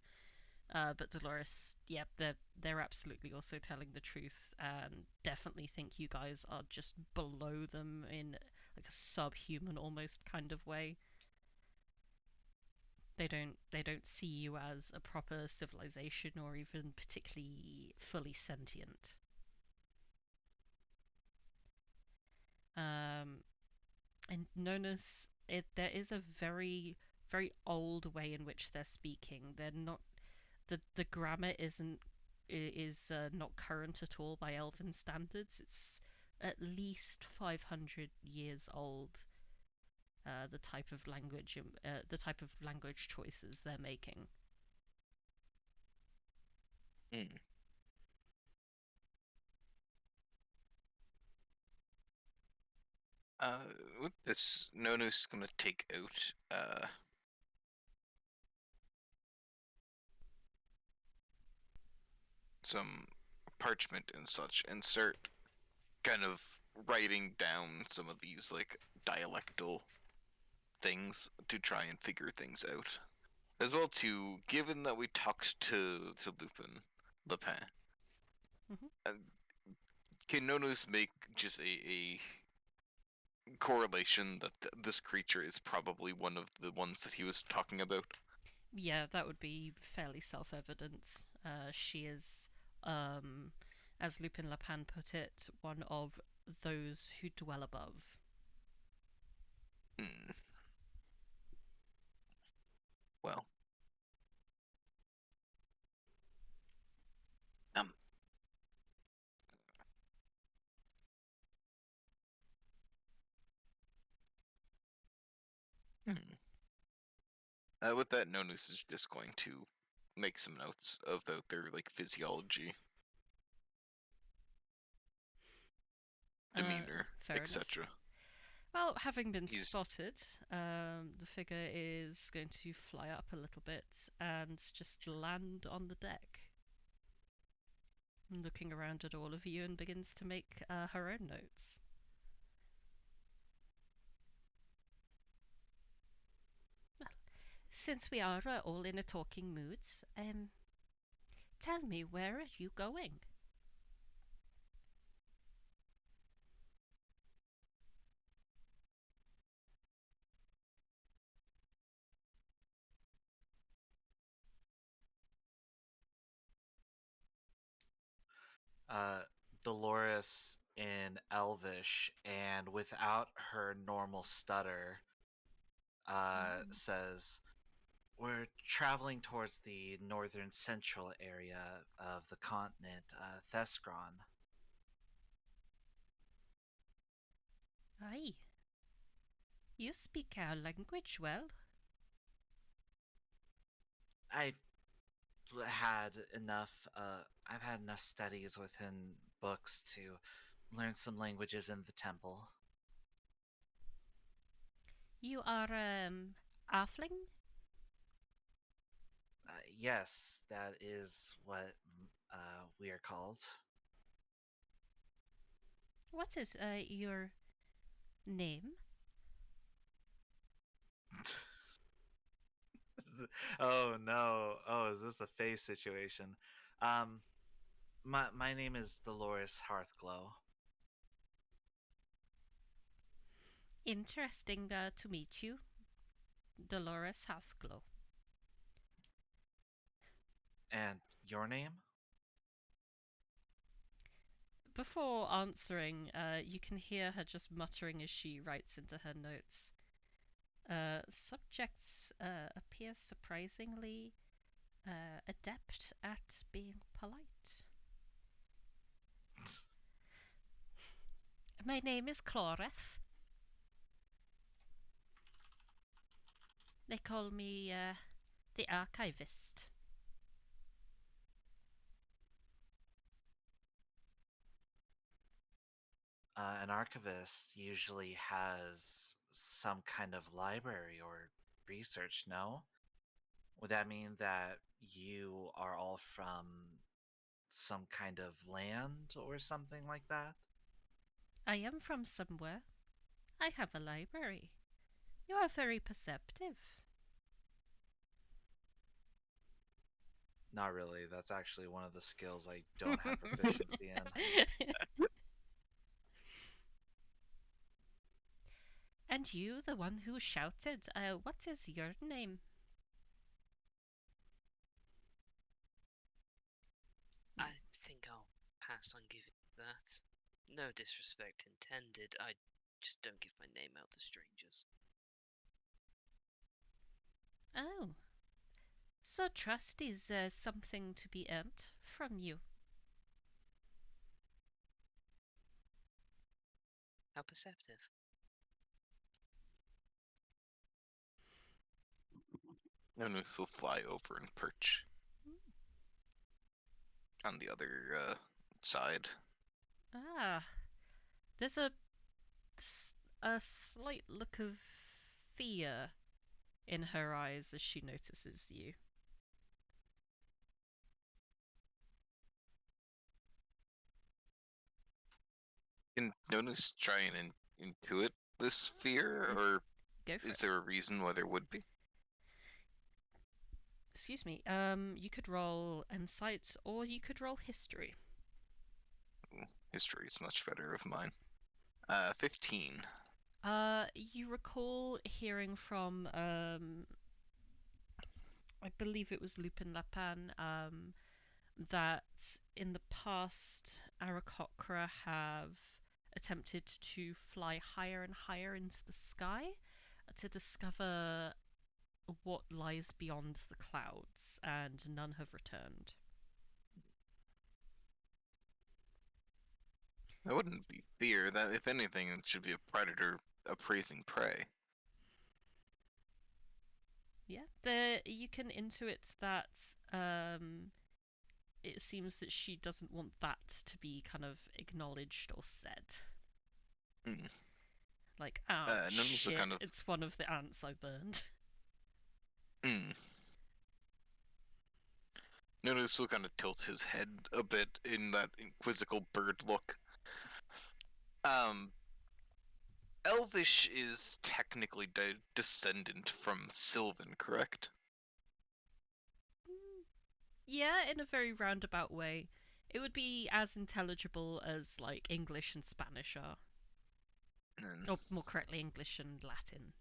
But Dolores, yeah, they're absolutely also telling the truth, and definitely think you guys are just below them in like a subhuman almost kind of way. They don't see you as a proper civilization or even particularly fully sentient. And Nonus, there is a very very old way in which they're speaking. They're not the grammar is not current at all by Elven standards. It's at least 500 years old. The type of language choices they're making. Hmm. With this, Nonus gonna take out some parchment and such, and start kind of writing down some of these like dialectal things to try and figure things out. As well too, given that we talked to Lupin, Mhm. can Nonus make just a correlation that this creature is probably one of the ones that he was talking about? Yeah, that would be fairly self-evident. She is, as Lupin Lapin put it, one of those who dwell above. Hmm. Well, um, hmm. With that, Nonus is just going to make some notes about their like physiology, demeanor, Fair enough. etc. Well, having been He's spotted, the figure is going to fly up a little bit and just land on the deck, looking around at all of you, and begins to make her own notes. Well, since we are all in a talking mood, tell me, where are you going? uh, Dolores in Elvish, and without her normal stutter, says, "We're traveling towards the northern central area of the continent, Thescron." Aye, you speak our language well. I've had enough. I've had enough studies within books to learn some languages in the temple. You are, halfling? Yes, that is what we are called. What is, your name? Oh no! Oh, is this a face situation? Um, my name is Dolores Hearthglow, Interesting to meet you, Dolores Hearthglow. and your name? Before answering, you can hear her just muttering as she writes into her notes. Subjects appear surprisingly adept at being polite. My name is Cloreth. They call me the archivist. an archivist usually has some kind of library or research, no? Would that mean that you are all from some kind of land or something like that? I am from somewhere. I have a library. You are very perceptive. Not really. That's actually one of the skills I don't have proficiency in. And you, the one who shouted, what is your name? I think I'll pass on giving that. No disrespect intended. I just don't give my name out to strangers. Oh. So trust is something to be earned from you. How perceptive. Nonus will fly over and perch on the other side. Ah, there's a slight look of fear in her eyes as she notices you. Can Nonus try and intuit this fear, or Go for is it. there a reason why there would be? Excuse me. You could roll insight or you could roll history. History is much better of mine. 15. You recall hearing from I believe it was Lupin Lapin, that in the past aarakocra have attempted to fly higher and higher into the sky to discover what lies beyond the clouds, and none have returned. That wouldn't be fear. That, if anything, it should be a predator appraising prey. Yeah, you can intuit that it seems that she doesn't want that to be kind of acknowledged or said. Mm. Like, oh Nonus will shit, kind of. it's one of the ants I burned. Nonus will kind of tilt his head a bit in that quizzical bird look. Elvish is technically descendant from Sylvan, correct? Yeah, in a very roundabout way. It would be as intelligible as, like, English and Spanish are. Mm. Or, more correctly, English and Latin.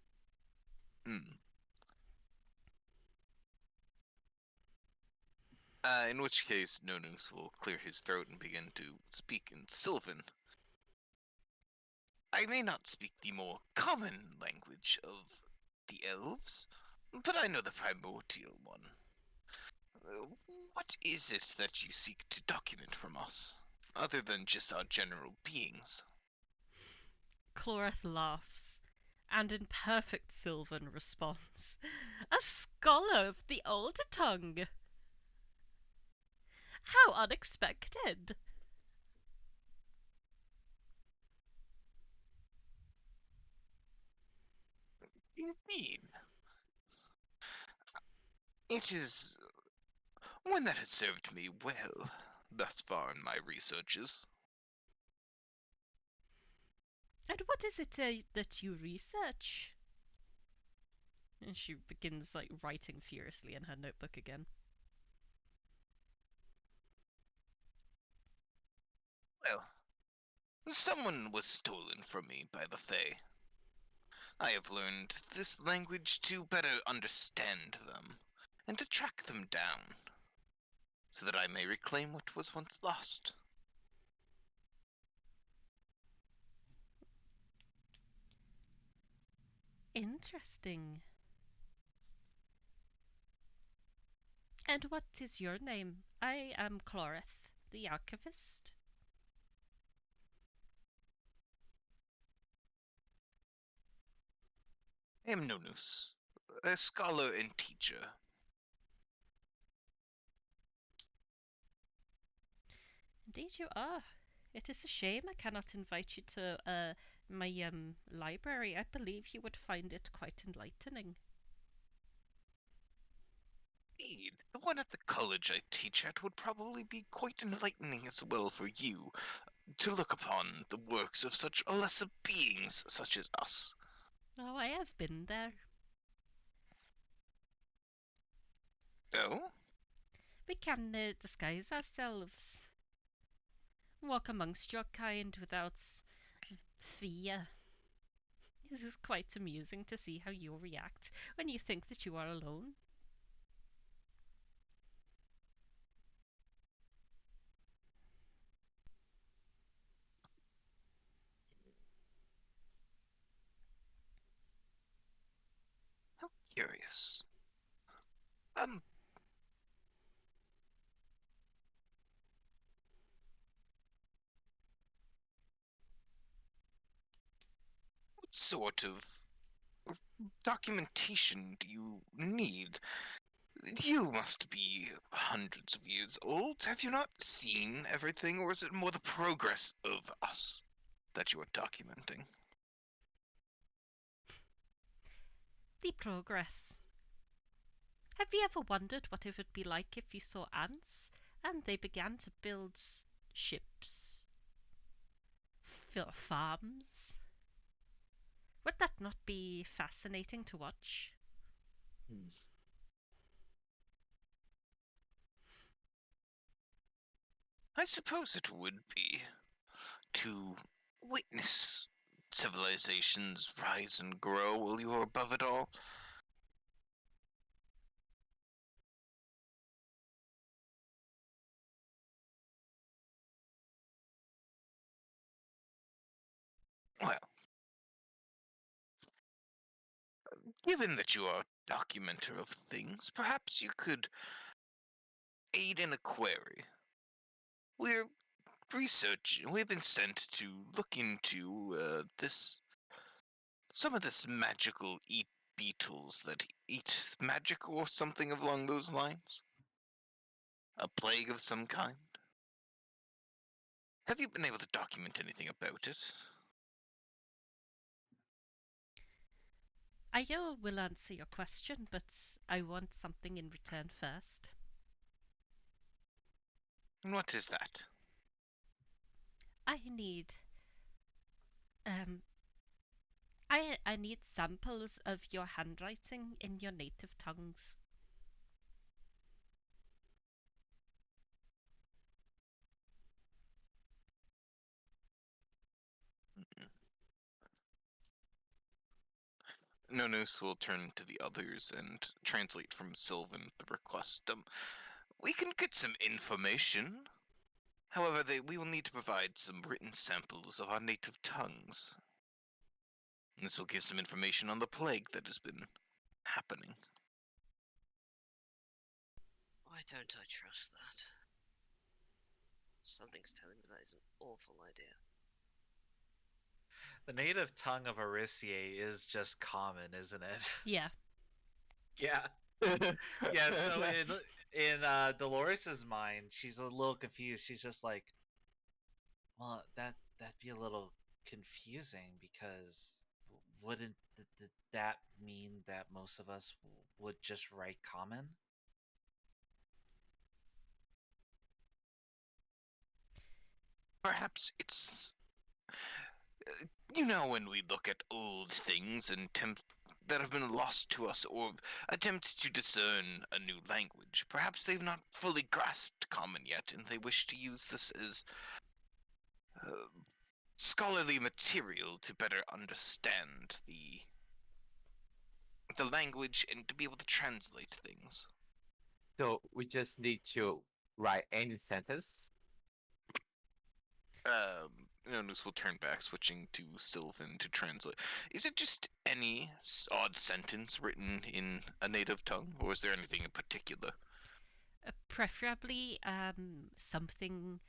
In which case, Nonus will clear his throat and begin to speak in Sylvan. I may not speak the more common language of the elves, but I know the primordial one. What is it that you seek to document from us, other than just our general beings? Cloreth laughs, and in perfect Sylvan responds, "A scholar of the old tongue! How unexpected!" Indeed. It is one that has served me well thus far in my researches. And what is it that you research? And she begins, like, writing furiously in her notebook again. Well, someone was stolen from me by the Fae. I have learned this language to better understand them, and to track them down, so that I may reclaim what was once lost. Interesting. And what is your name? I am Cloreth, the archivist. I am Nonus, a scholar and teacher. Indeed you are. It is a shame I cannot invite you to my library. I believe you would find it quite enlightening. Indeed, the one at the college I teach at would probably be quite enlightening as well for you, to look upon the works of such lesser beings such as us. Oh, I have been there. Oh? We can disguise ourselves. Walk amongst your kind without fear. It is quite amusing to see how you react when you think that you are alone. How curious. What sort of documentation do you need? You must be hundreds of years old. Have you not seen everything, or is it more the progress of us that you are documenting? The progress. Have you ever wondered what it would be like if you saw ants and they began to build ships, farms? Would that not be fascinating to watch? Hmm. I suppose it would be to witness civilizations rise and grow while you are above it all. Well, given that you are a documenter of things, perhaps you could aid in a query. We're researching. We've been sent to look into some of this magical beetles that eat magic or something along those lines. A plague of some kind. Have you been able to document anything about it? I will answer your question, but I want something in return first. And what is that? I need um I need samples of your handwriting in your native tongues. Nonus will turn to the others and translate from Sylvan the request. We can get some information. However, we will need to provide some written samples of our native tongues. This will give some information on the plague that has been happening. Why don't I trust that? Something's telling me that is an awful idea. The native tongue of Arissier is just common, isn't it? Yeah. Yeah. Yeah, so in Dolores's mind, she's a little confused. She's just like, well, that'd be a little confusing because wouldn't that mean that most of us would just write common? Perhaps it's when we look at old things and that have been lost to us, or attempt to discern a new language, perhaps they've not fully grasped common yet, and they wish to use this as uh, scholarly material to better understand the language and to be able to translate things. So we just need to write any sentence. Nonus will turn back, switching to Sylvan to translate. Is it just any odd sentence written in a native tongue, or is there anything in particular? Preferably something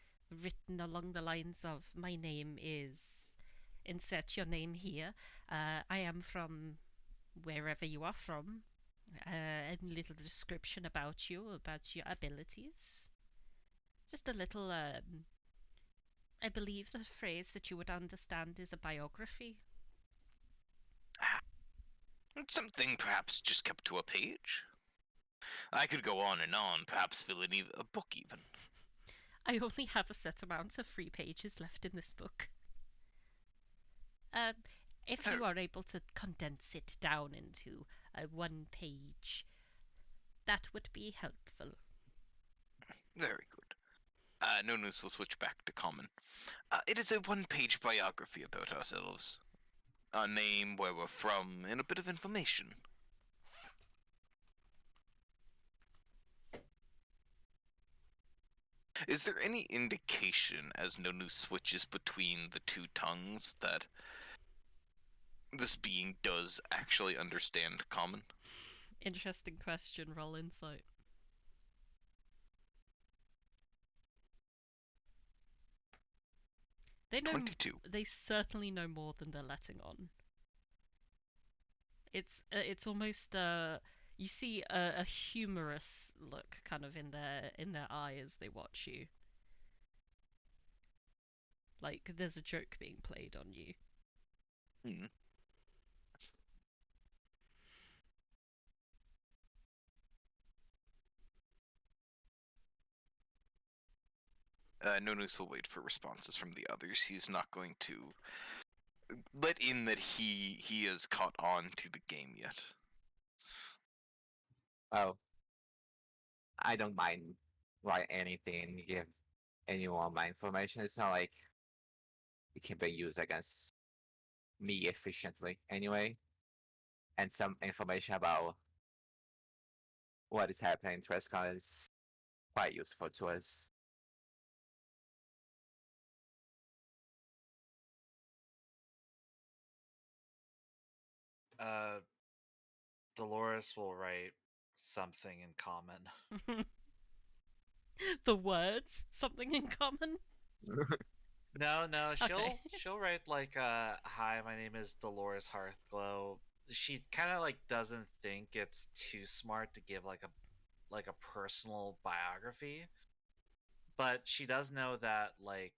written along the lines of my name is insert your name here. I am from wherever you are from. A little description about your abilities. Just a little I believe the phrase that you would understand is a biography. Something perhaps just kept to a page? I could go on and on, perhaps fill in a book even. I only have a set amount of free pages left in this book. If you are able to condense it down into one page, that would be helpful. Very good. Nonus will switch back to common. It is a one-page biography about ourselves. Our name, where we're from, and a bit of information. Is there any indication, as Nonus switches between the two tongues, that this being does actually understand common? Interesting question. Roll insight. They know. 22. They certainly know more than they're letting on. It's almost you see a humorous look kind of in their eye as they watch you. Like there's a joke being played on you. Hmm. Nonus will wait for responses from the others. He's not going to let in that he has caught on to the game yet. Oh, I don't mind write anything, give anyone my information. It's not like it can be used against me efficiently anyway. And some information about what is happening to Rescon is quite useful to us. Dolores will write something in common. The words, something in common. No, Okay. she'll write like hi, my name is Dolores Hearthglow. She kind of like doesn't think it's too smart to give like a personal biography, but she does know that like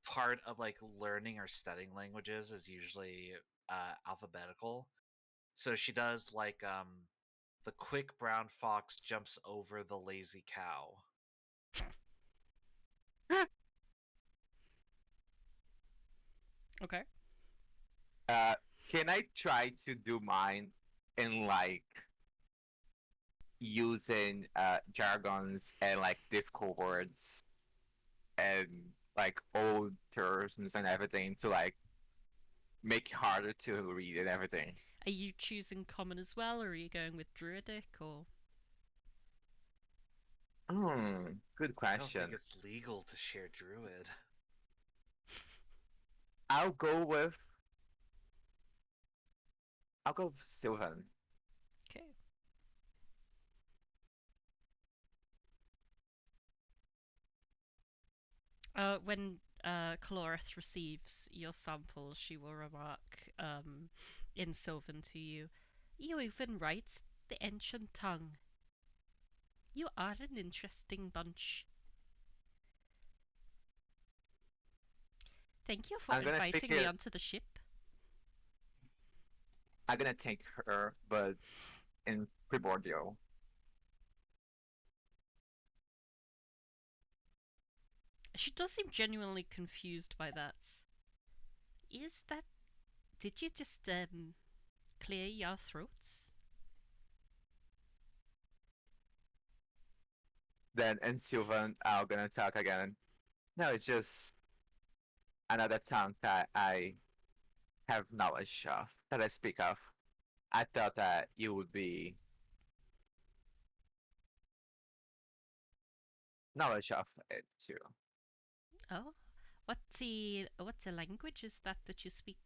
part of like learning or studying languages is usually alphabetical. So she does like the quick brown fox jumps over the lazy cow. Okay. Can I try to do mine in like using jargons and like difficult words and like old terms and everything to like make it harder to read and everything? Are you choosing common as well, or are you going with druidic, or? Good I don't think question. it's legal to share druid. I'll go with Sylvan. Okay. When Calorith receives your sample, she will remark in Sylvan to you, "You even write the ancient tongue. You are an interesting bunch. Thank you for I'm gonna speak inviting me here. onto the ship." I'm gonna take her, but in primordial. She does seem genuinely confused by that. Is that... Did you just clear your throats? Then in Sylvan, I'm gonna talk again. No, it's just another tongue that I have knowledge of, that I speak of. I thought that you would be knowledge of it too. Oh, what the language is that you speak?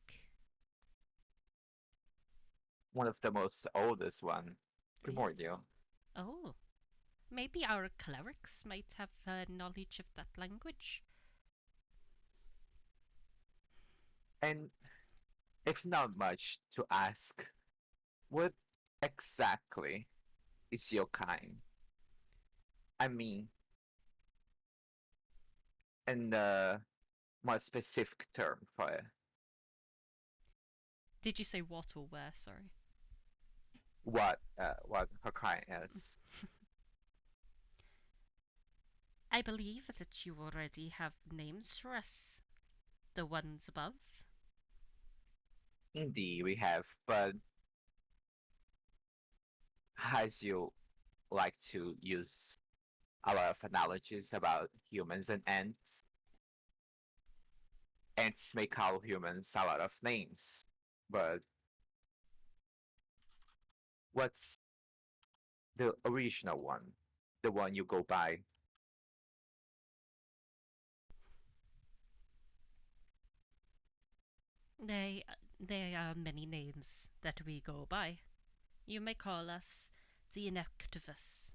One of the most oldest one, primordial. Oh, maybe our clerics might have knowledge of that language. And if not much to ask, what exactly is your kind? I mean, in the more specific term for it. Did you say what or where? Sorry. What her crime is. I believe that you already have names for us. The ones above. Indeed, we have, but as you like to use a lot of analogies about humans and ants, ants may call humans a lot of names, but what's the original one? The one you go by? They are many names that we go by. You may call us the Inactivus.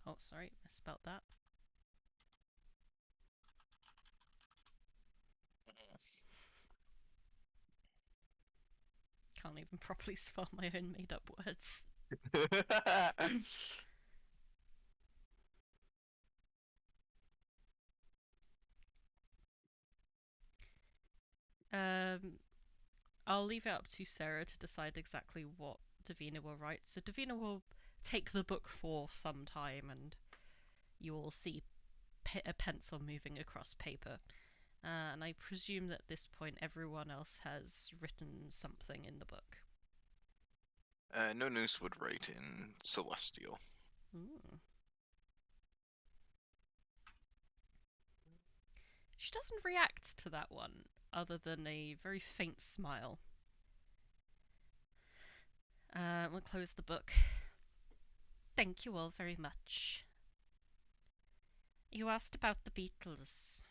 Oh, sorry, misspelled that. Can't even properly spell my own made-up words. I'll leave it up to Sarah to decide exactly what Davina will write. So Davina will take the book for some time, and you will see a pencil moving across paper. And I presume that at this point everyone else has written something in the book. Nonus would write in Celestial. Ooh. She doesn't react to that one, other than a very faint smile. We'll close the book. Thank you all very much. You asked about the beetles.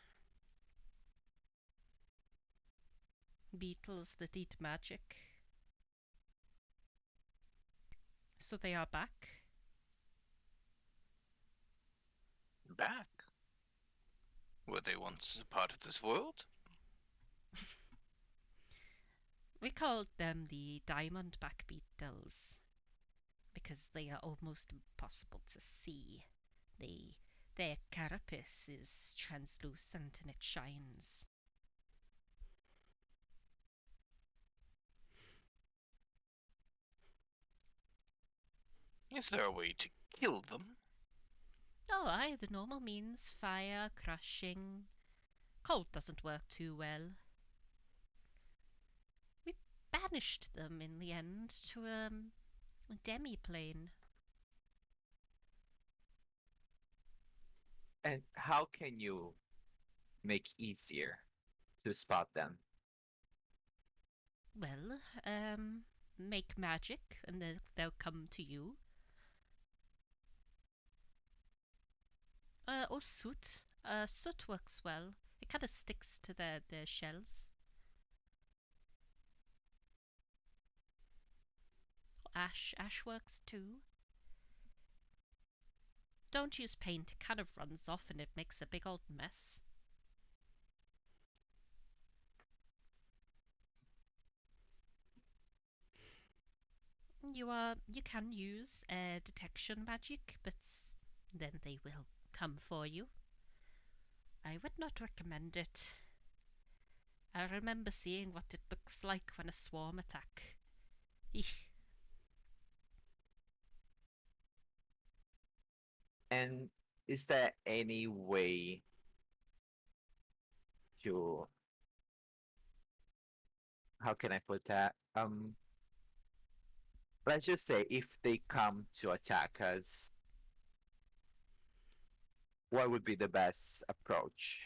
Beetles that eat magic. So they are back? Back? Were they once a part of this world? We called them the diamondback beetles because they are almost impossible to see. Their carapace is translucent and it shines. Is there a way to kill them? Oh, aye, the normal means fire, crushing. Cold doesn't work too well. We banished them in the end to a demi-plane. And how can you make easier to spot them? Well, make magic and they'll come to you. Or soot. Soot works well. It kind of sticks to their shells. Ash works too. Don't use paint, it kind of runs off and it makes a big old mess. You can use detection magic, but then they will come for you. I would not recommend it. I remember seeing what it looks like when a swarm attack. Eesh. And is there any way to, how can I put that? Let's just say if they come to attack us, what would be the best approach?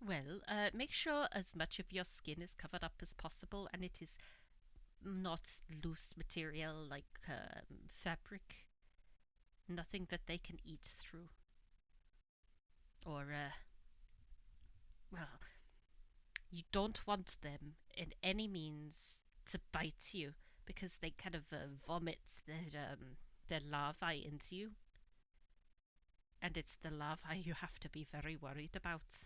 Well, make sure as much of your skin is covered up as possible and it is not loose material like fabric. Nothing that they can eat through. Or Well, you don't want them in any means to bite you because they kind of vomit their larvae into you. And it's the larvae you have to be very worried about.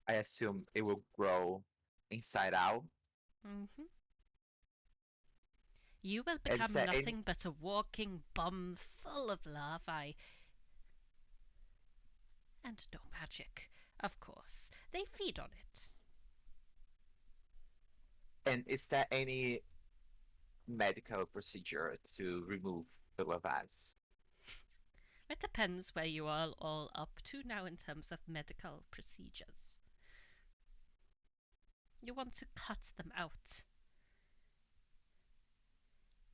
I assume it will grow inside out. Hmm. You will And is become there any nothing but a walking bomb full of larvae. And no magic, of course. They feed on it. and is there any medical procedure to remove the lavas? It depends where you are all up to now in terms of medical procedures. You want to cut them out.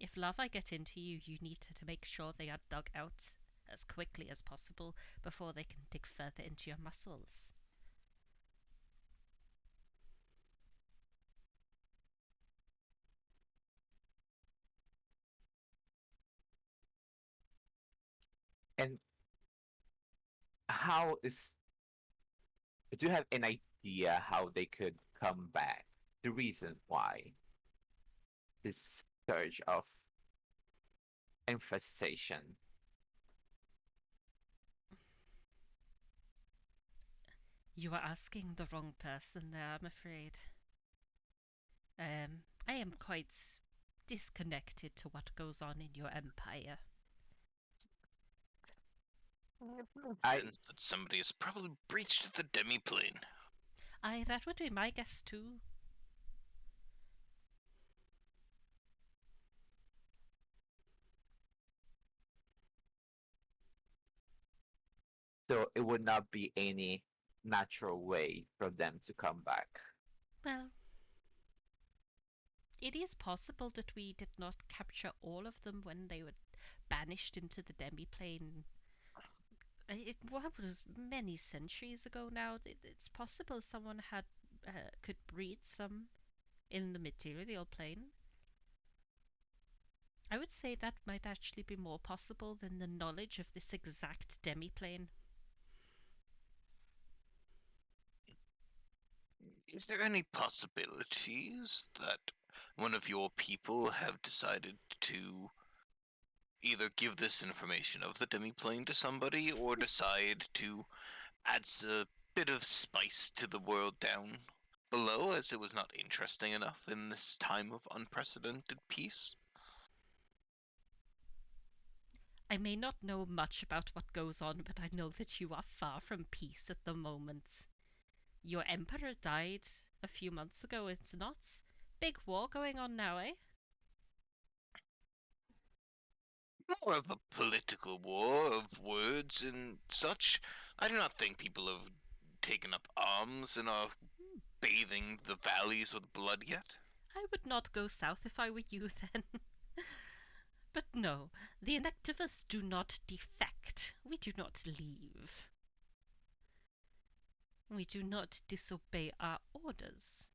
If larvae get into you, you need to make sure they are dug out as quickly as possible before they can dig further into your muscles. And how is do you have an idea how they could come back? The reason why this surge of infestation. You are asking the wrong person there, I'm afraid. I am quite disconnected to what goes on in your empire. I Sense that somebody has probably breached the demi-plane. Aye, that would be my guess too. so it would not be any natural way for them to come back. Well, it is possible that we did not capture all of them when they were banished into the demi-plane. It was many centuries ago now. It's possible someone had could breed some in the material plane. I would say that might actually be more possible than the knowledge of this exact demi-plane. Is there any possibilities that one of your people have decided to either give this information of the demi-plane to somebody or decide to add a bit of spice to the world down below, as it was not interesting enough in this time of unprecedented peace? I may not know much about what goes on, but I know that you are far from peace at the moment. Your emperor died a few months ago, it's not? Big war going on now, eh? More of a political war of words and such. I do not think people have taken up arms and are bathing the valleys with blood yet. I would not go south if I were you then. But no, the inactivists do not defect. We do not leave. We do not disobey our orders.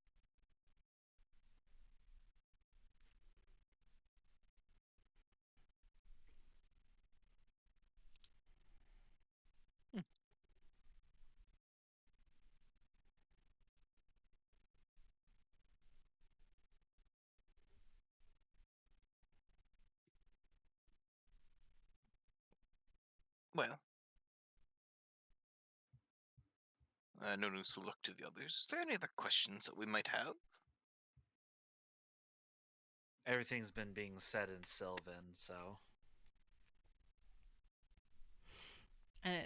Well, Nonus will look to the others. Is there any other questions that we might have? Everything's been being said in Sylvan, so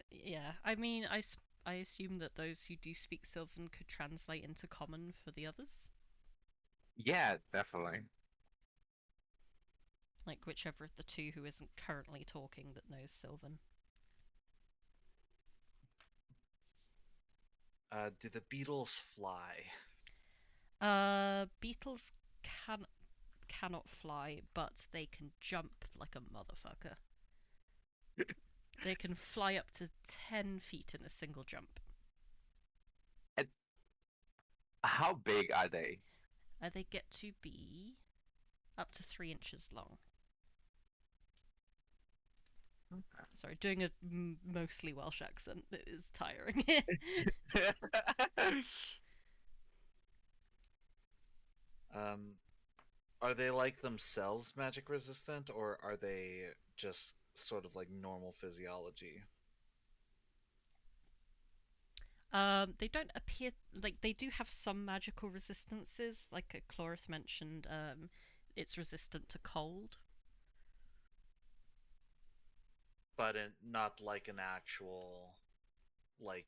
Yeah, I mean, I assume that those who do speak Sylvan could translate into common for the others. Yeah, definitely. Like whichever of the two who isn't currently talking that knows Sylvan. do the beetles fly? Beetles cannot fly, but they can jump like a motherfucker. They can fly up to 10 feet in a single jump. And how big are they? They get to be up to 3 inches long. Sorry, doing a mostly Welsh accent is tiring. Are they like themselves magic resistant, or are they just sort of like normal physiology? They don't appear like they do have some magical resistances, like Clorith mentioned. It's resistant to cold. But not like an actual, like,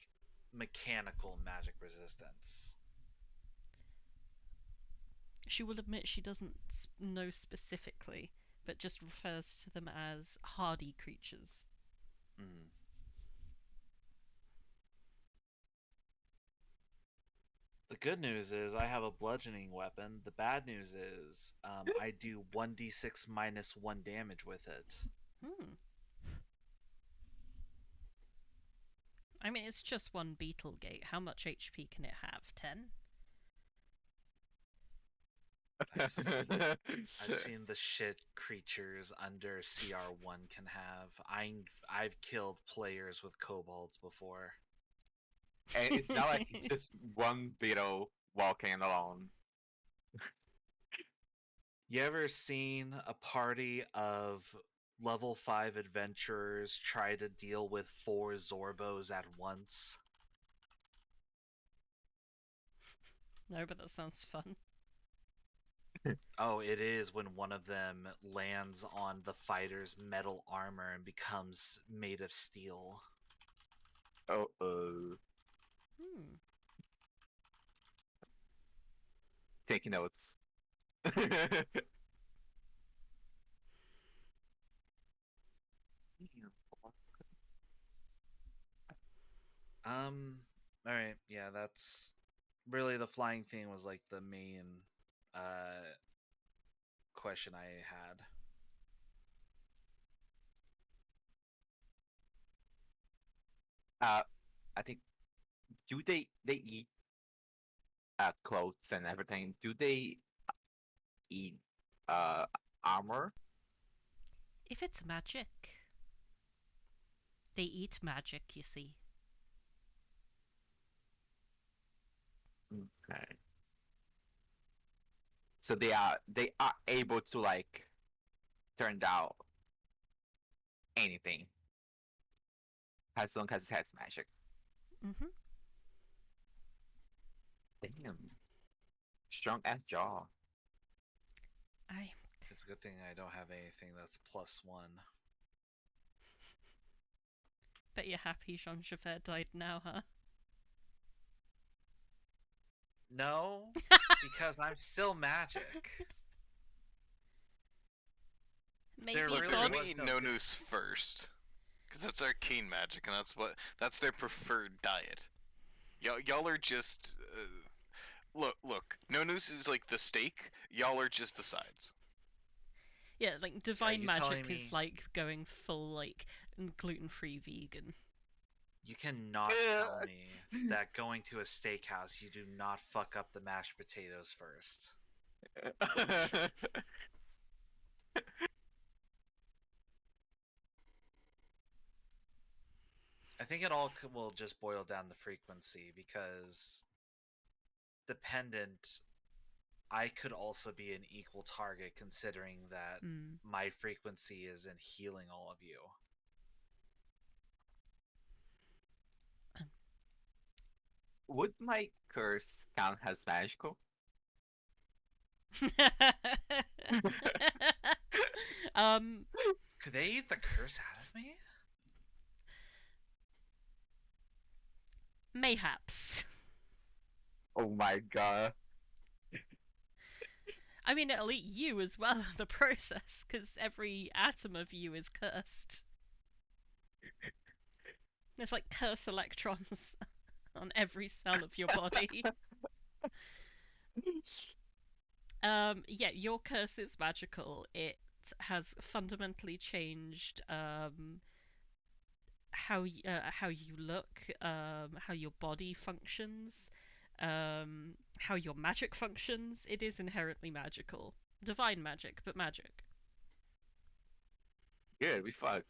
mechanical magic resistance. She will admit she doesn't know specifically, but just refers to them as hardy creatures. Mm. The good news is I have a bludgeoning weapon. The bad news is I do 1d6 minus 1 damage with it. Hmm. I mean, it's just one beetle gate. How much HP can it have? 10? I've seen the shit creatures under CR1 can have. I've killed players with kobolds before. And it's not like it's just one beetle walking alone. You ever seen a party of level 5 adventurers try to deal with 4 Zorbos at once? No, but that sounds fun. Oh, it is when one of them lands on the fighter's metal armor and becomes made of steel. Oh. Hmm. Taking notes. Alright, yeah, that's really the flying thing was like the main question I had. I think do they eat clothes and everything? Do they eat armor? If it's magic, they eat magic, you see. Okay. So they are able to like turn out anything as long as it has magic. Mm-hmm. Damn. Strong ass jaw. I It's a good thing I don't have anything that's +1. bet you're happy Jean Javert died now, huh? No, because I'm still magic. Maybe There Look, it's they're really odd. gonna was eat no Nonus first, because that's arcane magic, and that's their preferred diet. Y'all are just look. Nonus is like the steak. Y'all are just the sides. Yeah, like Are divine you magic telling is me like going full like gluten-free vegan. you cannot tell me that going to a steakhouse you do not fuck up the mashed potatoes first? I think it all will just boil down to frequency because dependent, I could also be an equal target considering that Mm. my frequency is in healing all of you. Would my curse count as magical? um, Could they eat the curse out of me? mayhaps. Oh my god. I mean, it'll eat you as well in the process, because every atom of you is cursed. There's like curse electrons on every cell of your body. Yeah, your curse is magical. It has fundamentally changed how you look, how your body functions, how your magic functions. It is inherently magical, divine magic, but magic. Good, we fuck.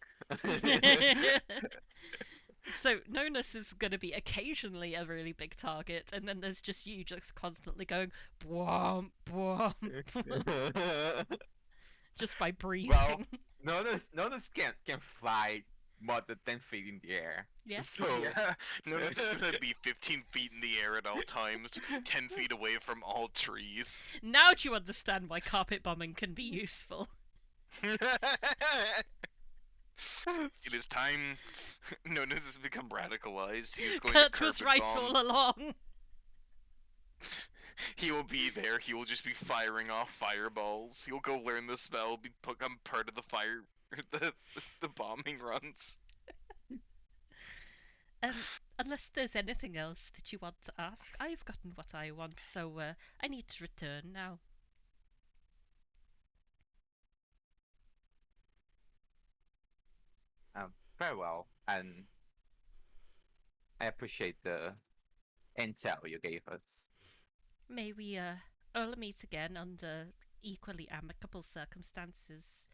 So Nonus is going to be occasionally a really big target, and then there's just you just constantly going bwomp bwomp just by breathing. Well, Nonus can fly more than 10 feet in the air. Yeah. So Yeah, no, it's just gonna be 15 feet in the air at all times, 10 feet away from all trees. Now do you understand why carpet bombing can be useful? It is time. Nonus has become radicalized. He is going Kurt to was carpet right bomb. all along. He will be there. He will just be firing off fireballs. He'll go learn the spell, become part of the fire, the bombing runs. Unless there's anything else that you want to ask, I've gotten what I want, so I need to return now. very well, and I appreciate the intel you gave us. May we all meet again under equally amicable circumstances.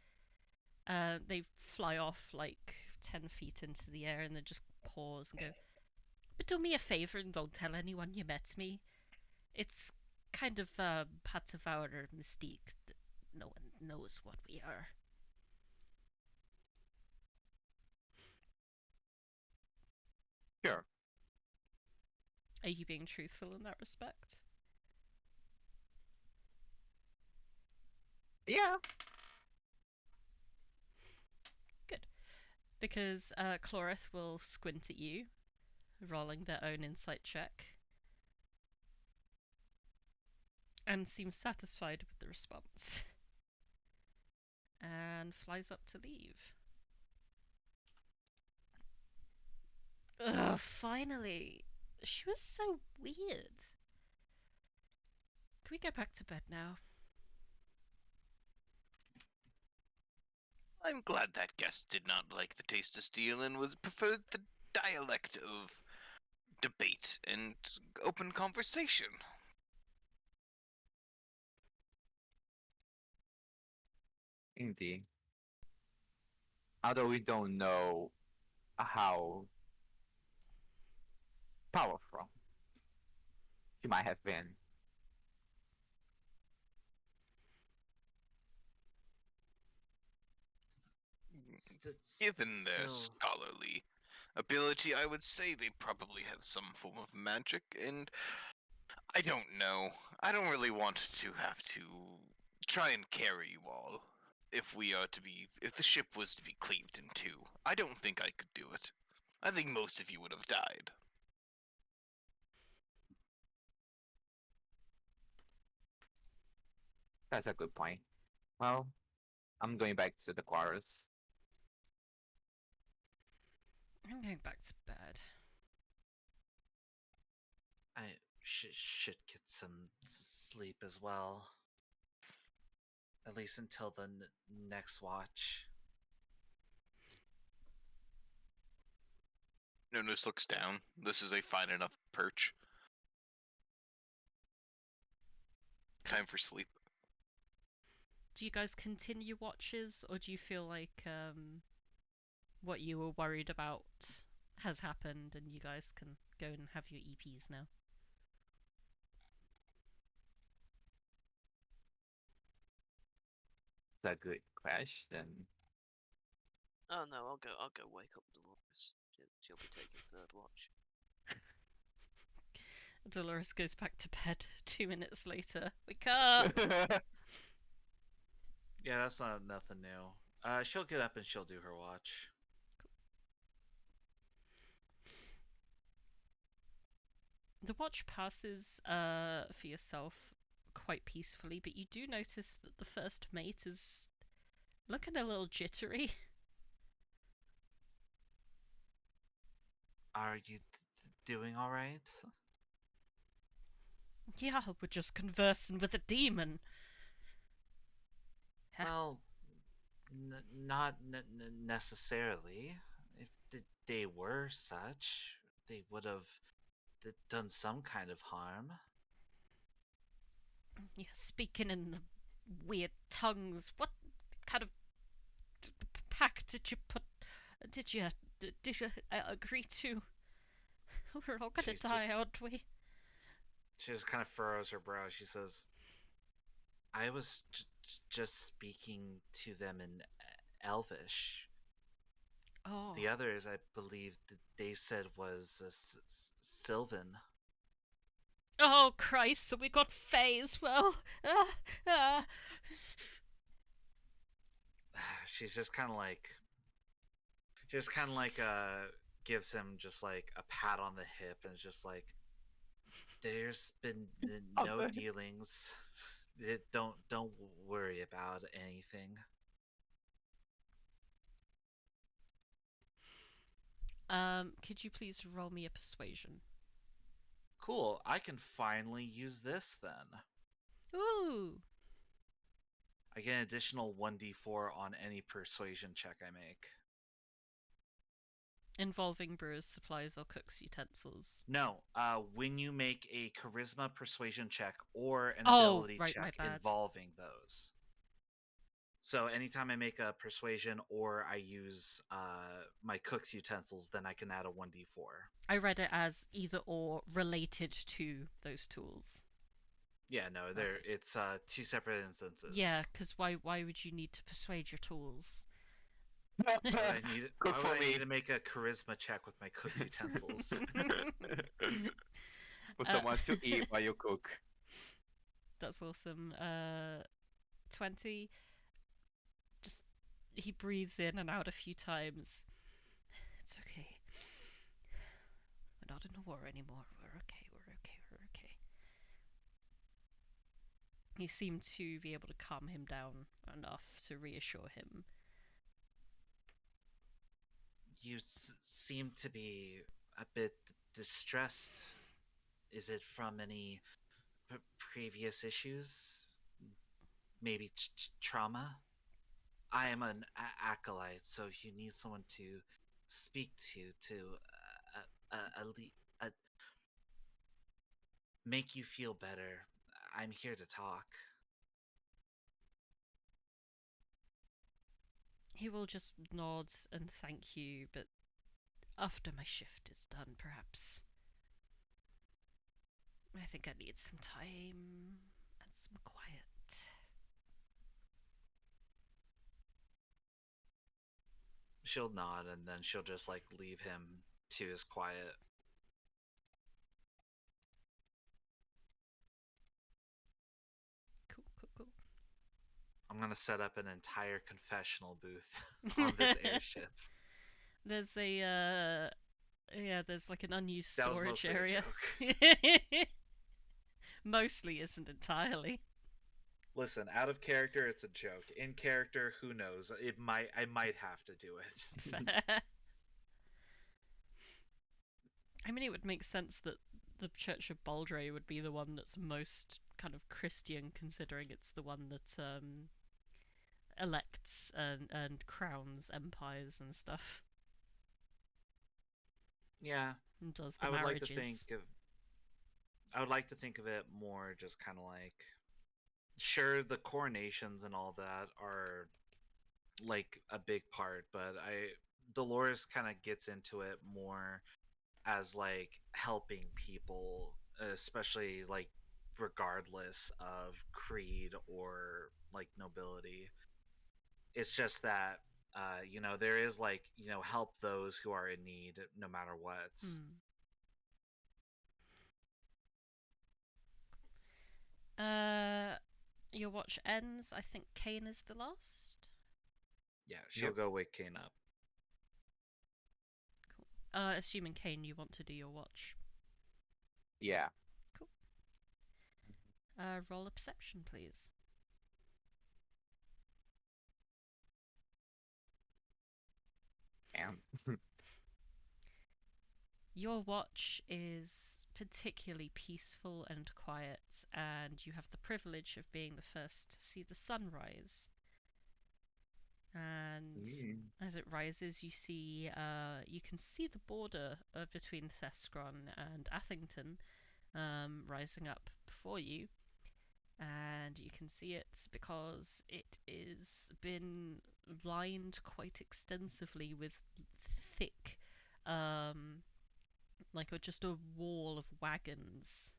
They fly off like 10 feet into the air and then just pause and go, but do me a favour and don't tell anyone you met me. It's kind of part of our mystique that no one knows what we are. Sure. Are you being truthful in that respect? Yeah. Good. Because Chloris will squint at you, rolling their own insight check, and seems satisfied with the response. And flies up to leave. Ugh, finally! She was so weird. Can we go back to bed now? I'm glad that guest did not like the taste of steel and preferred the dialect of debate and open conversation. Indeed. Although we don't know how powerful she might have been. Given their Still, scholarly ability, I would say they probably have some form of magic, and I don't know. I don't really want to have to try and carry you all. If the ship was to be cleaved in two, I don't think I could do it. I think most of you would have died. That's a good point. Well, I'm going back to the quarters. I'm going back to bed. I should get some sleep as well. At least until the next watch. Nonus looks down. This is a fine enough perch. Time for sleep. Do you guys continue watches, or do you feel like what you were worried about has happened and you guys can go and have your EPs now? That's a good question. Oh no, I'll go wake up Dolores. She'll be taking third watch. Dolores goes back to bed 2 minutes later. Wake up! Yeah, that's not nothing new. She'll get up and she'll do her watch. The watch passes for yourself quite peacefully, but you do notice that the first mate is looking a little jittery. Are you doing all right? Yeah, we're just conversing with a demon. Well, not necessarily. If they were such, they would have done some kind of harm. You're speaking in the weird tongues. What kind of pact did you put? Did you agree to? We're all gonna She's die, just- aren't we? She just kind of furrows her brow. She says, I was just speaking to them in Elvish. Oh. The others, I believe, that they said was Sylvan. Oh Christ! So we got Faye as well. Ah. She's just kind of like, gives him just like a pat on the hip and is just like, there's been no Okay. dealings. Don't worry about anything. Could you please roll me a persuasion? Cool. I can finally use this then. Ooh. I get an additional 1d4 on any persuasion check I make. Involving brewers, supplies, or cook's utensils. No, when you make a charisma persuasion check or an Oh, ability right, my check bad. involving those. So anytime I make a persuasion or I use my cook's utensils, then I can add a 1d4. I read it as either or related to those tools. Yeah, no, Okay. it's two separate instances. Yeah, because why would you need to persuade your tools? Why would I need, Cook why for would I me. need to make a charisma check with my cook's utensils? For someone to eat while you cook. That's awesome. 20. Just he breathes in and out a few times. It's okay. We're not in a war anymore. We're okay. We're okay. We're okay. You seem to be able to calm him down enough to reassure him. You seem to be a bit distressed. Is it from any previous issues? Maybe trauma? I am an acolyte, so if you need someone to speak to make you feel better, I'm here to talk. He will just nod and thank you, but after my shift is done, perhaps. I think I need some time and some quiet. She'll nod and then she'll just like leave him to his quiet. Cool. I'm gonna set up an entire confessional booth on this airship. There's there's like an unused That was storage mostly area. a joke. Mostly isn't entirely. Listen, out of character, it's a joke. In character, who knows? I might have to do it. Fair. I mean, it would make sense that the Church of Baldray would be the one that's most kind of Christian, considering it's the one that elects and crowns empires and stuff, Yeah, and does the I would like marriages. to think of. I would like to think of it more just kind of like, sure, the coronations and all that are like a big part, but Dolores kind of gets into it more as like helping people, especially like regardless of creed or like nobility. It's just that there is like, help those who are in need no matter what. Your watch ends. I think Cain is the last. Yeah, she'll go wake Cain up. Cool. Assuming Cain, you want to do your watch. Yeah. Cool. Roll a perception, please. And Your watch is particularly peaceful and quiet, and you have the privilege of being the first to see the sunrise. And as it rises, you can see the border between Thescron and Athington rising up before you, and you can see it because it is been lined quite extensively with thick, just a wall of wagons.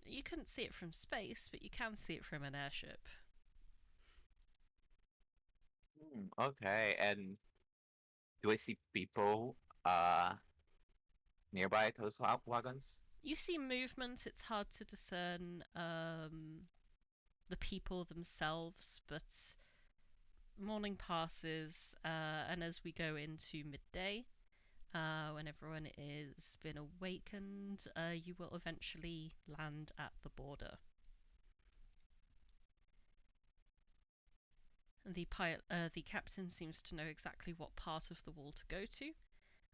You couldn't see it from space, but you can see it from an airship. Okay, and do I see people nearby those wagons? You see movement. It's hard to discern the people themselves, but morning passes, and as we go into midday, when everyone is been awakened, you will eventually land at the border. The captain seems to know exactly what part of the wall to go to,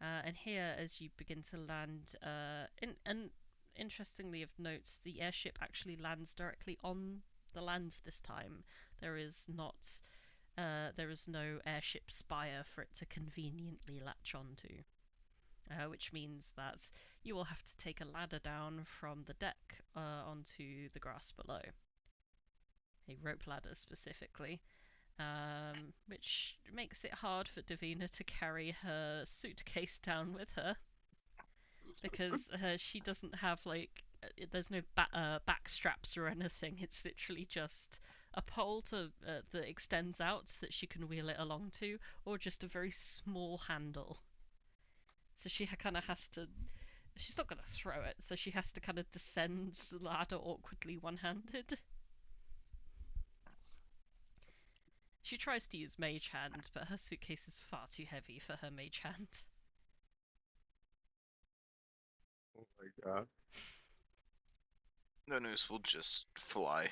and here, as you begin to land, and interestingly of note, the airship actually lands directly on the land this time. There is no airship spire for it to conveniently latch onto, which means that you will have to take a ladder down from the deck onto the grass below. A rope ladder specifically. Which makes it hard for Davina to carry her suitcase down with her, because she doesn't have there's no back straps or anything. It's literally just a pole that extends out that she can wheel it along to, or just a very small handle. So she kind of has to. She's not going to throw it, so she has to kind of descend the ladder awkwardly one-handed. She tries to use Mage Hand, but her suitcase is far too heavy for her Mage Hand. Oh my god. Nonus will just fly.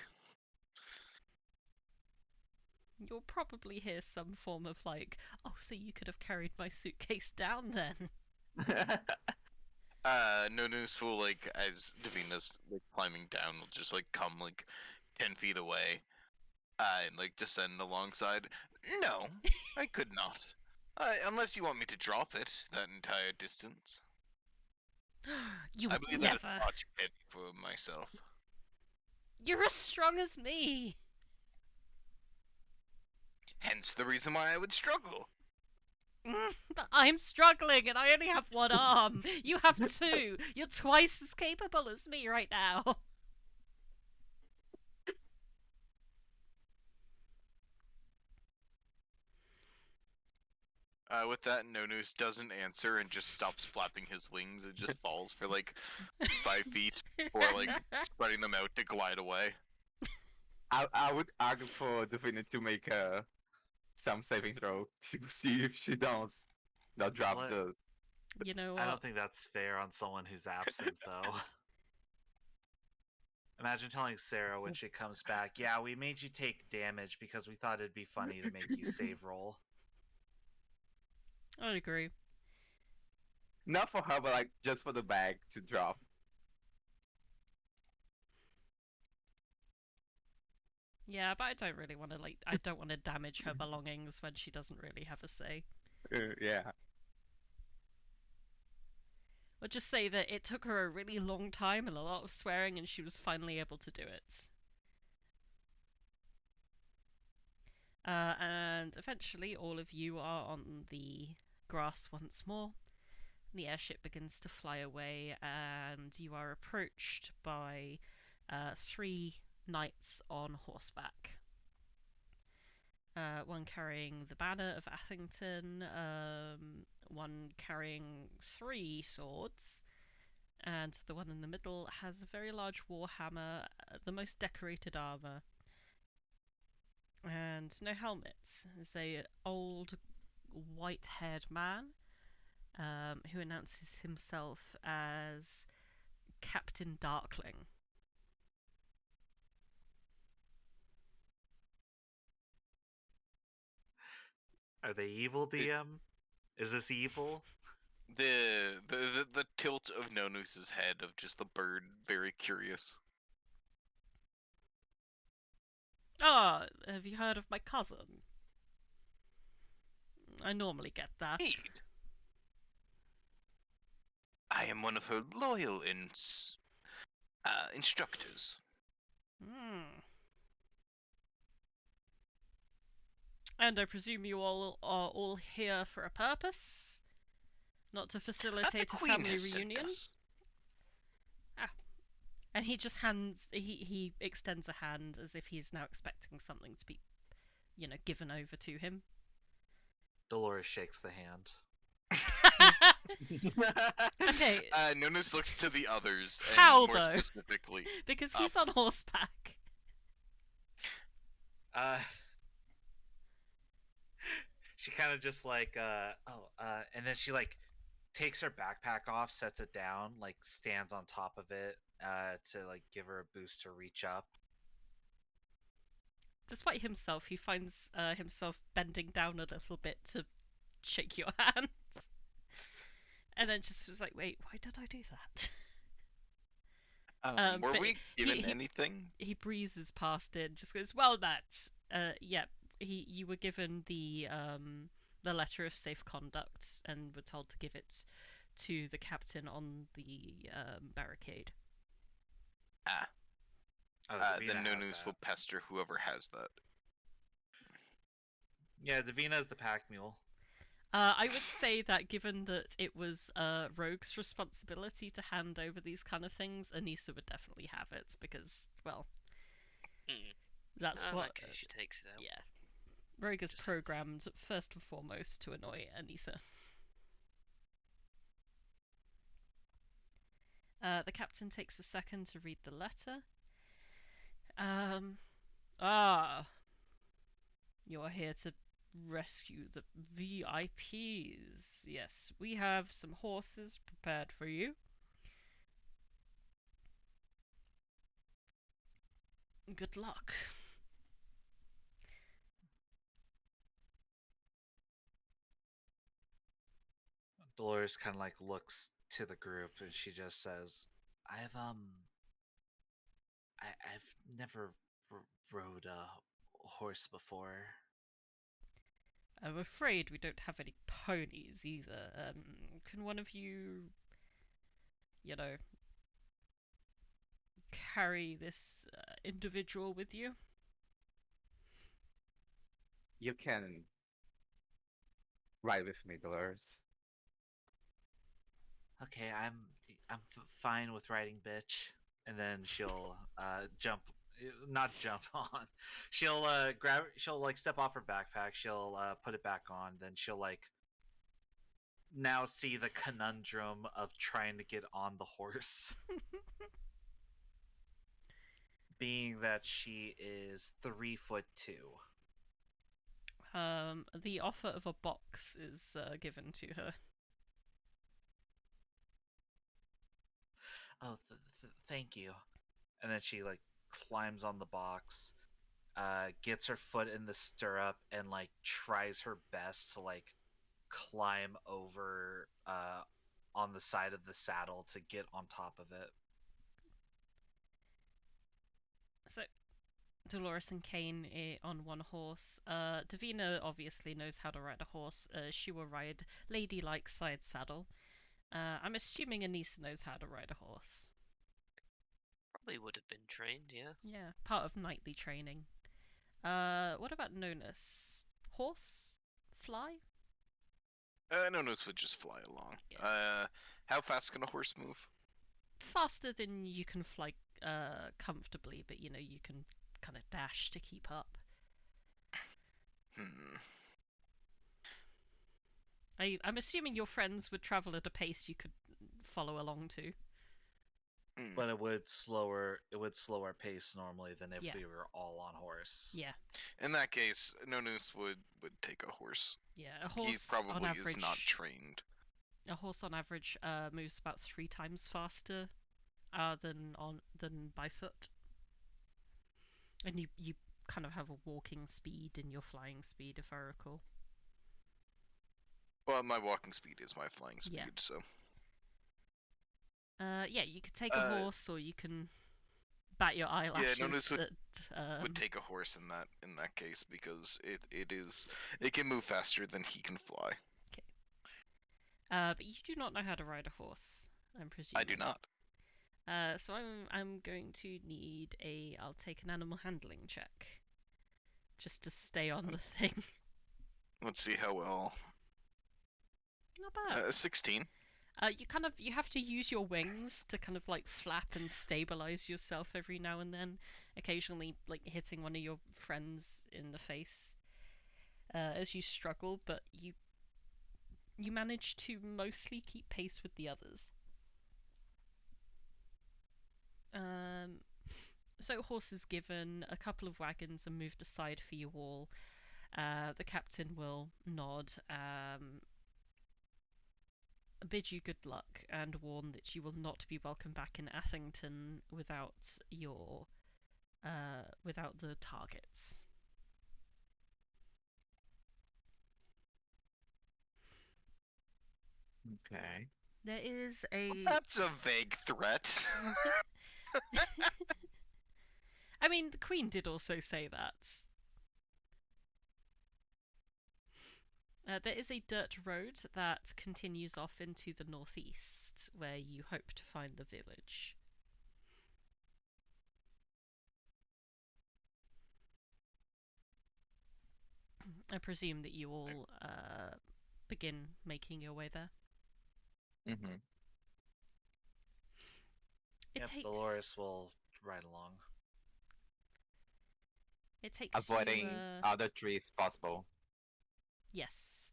You'll probably hear some form of oh, so you could have carried my suitcase down then. Nonus will, as Davina's climbing down, will just come 10 feet away, and descend alongside. No, I could not. Unless you want me to drop it that entire distance. You I would believe that is never. far too heavy for myself. You're as strong as me. Hence the reason why I would struggle. But I'm struggling and I only have one arm. You have two. You're twice as capable as me right now. With that, Nonus doesn't answer and just stops flapping his wings and just falls for 5 feet, or spreading them out to glide away. I would argue for Davina to make some saving throw to see if she does not drop What? the. You know what? I don't think that's fair on someone who's absent, though. Imagine telling Sarah when she comes back, yeah, we made you take damage because we thought it'd be funny to make you save roll. I agree. Not for her, but just for the bag to drop. Yeah, but I don't really want to I don't want to damage her belongings when she doesn't really have a say. Yeah. Or just say that it took her a really long time and a lot of swearing and she was finally able to do it. And eventually all of you are on the grass once more. The airship begins to fly away and you are approached by 3 knights on horseback. One carrying the banner of Athington, one carrying 3 swords, and the one in the middle has a very large warhammer, the most decorated armor, and no helmets. There's a old white-haired man who announces himself as Captain Darkling. Are they evil, DM? Is this evil? The tilt of Nonus's head of just the bird, very curious. Ah, have you heard of my cousin? I normally get that. Indeed. I am one of her loyal instructors. Hmm. And I presume you all are all here for a purpose? Not to facilitate a Queen family has sent reunion? us. And he just he extends a hand as if he's now expecting something to be, given over to him. Dolores shakes the hand. Okay. Nonus looks to the others, and How, more though? specifically, Because he's on horseback. She kind of just like, and then she like takes her backpack off, sets it down, like stands on top of it, to like give her a boost to reach up. Despite himself, he finds himself bending down a little bit to shake your hand. And then just was like, wait, why did I do that? were but we given he- anything? He breezes past it and just goes, well, yep, you were given the letter of safe conduct and were told to give it to the captain on the barricade. Davina Then has Nonus that. will pester whoever has that. Yeah, Davina is the pack mule. I would say that given that it was Rogue's responsibility to hand over these kind of things, Anissa would definitely have it because, well, that's In what. that case, she takes it out. Yeah, Rogue is Just hands it. programmed first and foremost to annoy Anissa. The captain takes a second to read the letter. You're here to rescue the VIPs. Yes, we have some horses prepared for you. Good luck. Dolores kind of like looks to the group and she just says, I've never rode a horse before. I'm afraid we don't have any ponies either. Can one of you, carry this individual with you? You can ride with me, Dolores. Okay, I'm fine with riding, bitch. And then she'll not jump on. She'll she'll like step off her backpack. She'll put it back on. Then she'll like now see the conundrum of trying to get on the horse. Being that she is 3'2". The offer of a box is given to her. Oh, thank you. And then she like climbs on the box, gets her foot in the stirrup, and like tries her best to like climb over on the side of the saddle to get on top of it. So, Dolores and Cain on one horse. Davina obviously knows how to ride a horse. She will ride ladylike side saddle. I'm assuming Anissa knows how to ride a horse. Probably would have been trained, yeah. Yeah, part of knightly training. What about Nonus? Horse? Fly? Nonus would just fly along. Yeah. How fast can a horse move? Faster than you can fly comfortably, but you can kind of dash to keep up. I'm assuming your friends would travel at a pace you could follow along to. But it would slow our pace normally than if Yeah. we were all on horse. Yeah. In that case, Nonus would take a horse. Yeah, a horse He probably on average, is not trained. A horse on average moves about 3 times faster than by foot. And you kind of have a walking speed and your flying speed, if I recall. Well, my walking speed is my flying speed, Yeah. so. Yeah, you could take a horse, or you can bat your eyelashes. Yeah, Nonus at, would take a horse in that case because it can move faster than he can fly. Okay. But you do not know how to ride a horse, I'm presuming. I do not. So I'm going to need I'll take an animal handling check, just to stay on the thing. Let's see how well. Not bad. 16. You have to use your wings to kind of like flap and stabilize yourself every now and then, occasionally like hitting one of your friends in the face as you struggle, but you manage to mostly keep pace with the others. So horse is given, a couple of wagons are moved aside for you all. The captain will nod, bid you good luck, and warn that you will not be welcome back in Athington without without the targets. Okay. There is a. That's a vague threat. I mean, the Queen did also say that. There is a dirt road that continues off into the northeast, where you hope to find the village. I presume that you all begin making your way there. Mm-hmm. It Yep, takes. Dolores will ride along. It takes Avoiding you. other trees possible. Yes.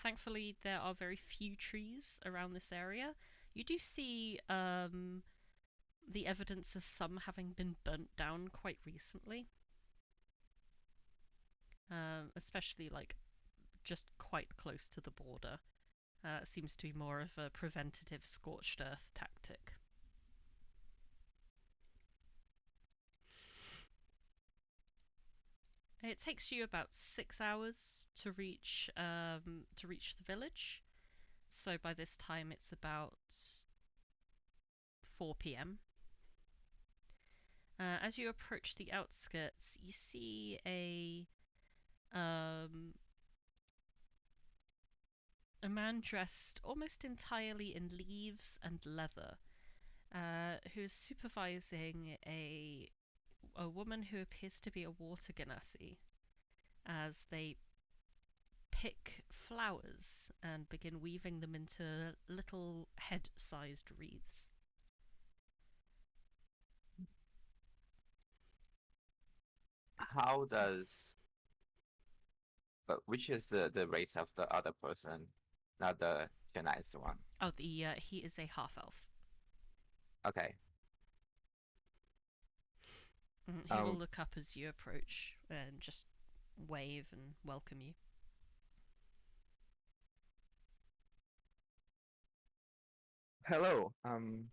Thankfully, there are very few trees around this area. You do see the evidence of some having been burnt down quite recently. Especially like just quite close to the border. It seems to be more of a preventative scorched earth tactic. It takes you about 6 hours to reach the village. So by this time it's about 4 p.m. As you approach the outskirts, you see a man dressed almost entirely in leaves and leather, who is supervising a woman who appears to be a water genasi as they pick flowers and begin weaving them into little head-sized wreaths. How does... But which is the race of the other person, not the Genise one? Oh, he is a half-elf. Okay. He will look up as you approach and just wave and welcome you. Hello. I'm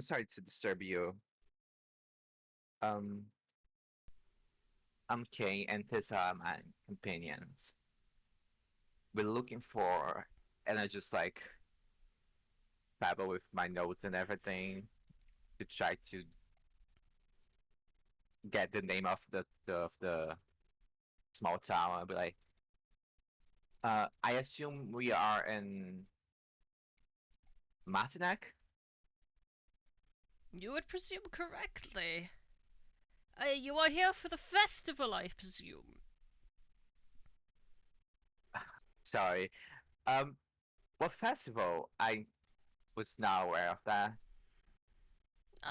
sorry to disturb you. I'm Cain, and these are my companions. We're looking for, and I just like babble with my notes and everything to try to get the name of the small town. I'll be like, I assume we are in Martinac? You would presume correctly. You are here for the festival, I presume. Sorry. What festival? I was not aware of that.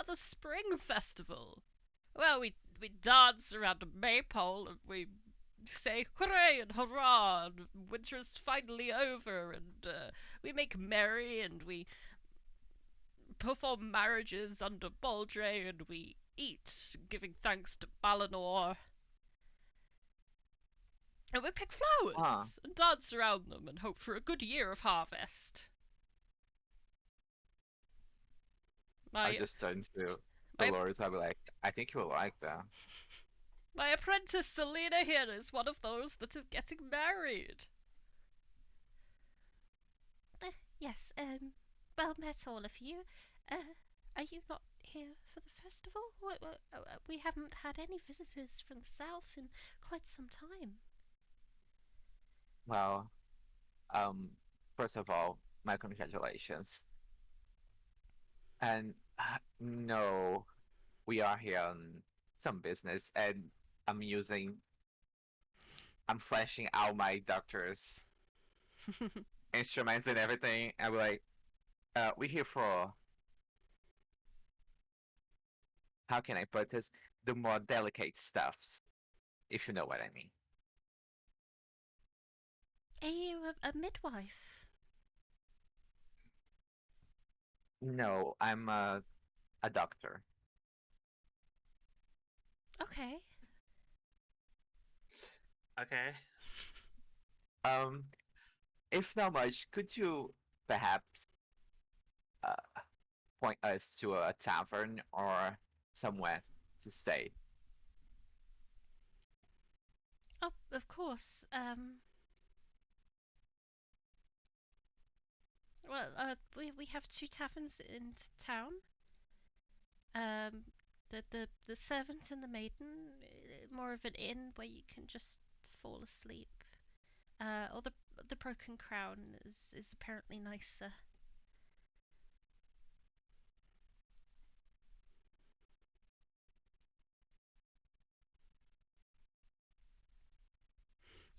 The spring festival. Well, we dance around a maypole and we say hooray and hurrah, and winter is finally over, and we make merry and we perform marriages under Baldre, and we eat, giving thanks to Balinor. And we pick flowers and dance around them and hope for a good year of harvest. I just turned to my- Dolores. I'll be like, I think you will like that. My apprentice Selena here is one of those that is getting married. Yes, well met all of you. Are you not here for the festival? We haven't had any visitors from the south in quite some time. Well, first of all, my congratulations. And no, we are here on some business, and I'm flashing out my doctor's instruments and everything. I'm like, we're here for, how can I put this? The more delicate stuffs, if you know what I mean. Are you a midwife? No, I'm a doctor. Okay. Okay. Um, if not much, could you perhaps uh, point us to a tavern or somewhere to stay? Oh, of course. Well, we have 2 taverns in town. Um, the servant and the maiden, more of an inn where you can just fall asleep. Or the Broken Crown is apparently nicer.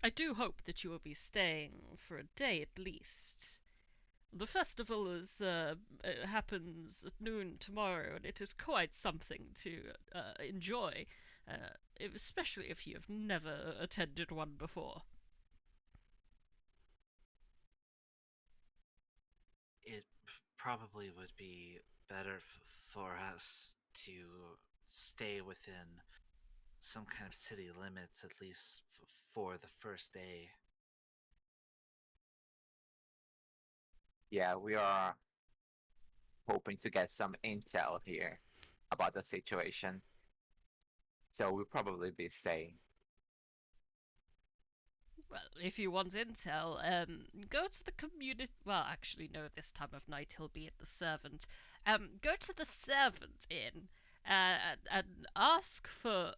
I do hope that you will be staying for a day at least. The festival happens at noon tomorrow, and it is quite something to enjoy, especially if you have never attended one before. It probably would be better for us to stay within some kind of city limits, at least for the first day. Yeah, we are hoping to get some intel here about the situation. So we'll probably be staying. Well, if you want intel, go to the community. Well, actually, no. This time of night, he'll be at the servant. Go to the servant inn, and ask for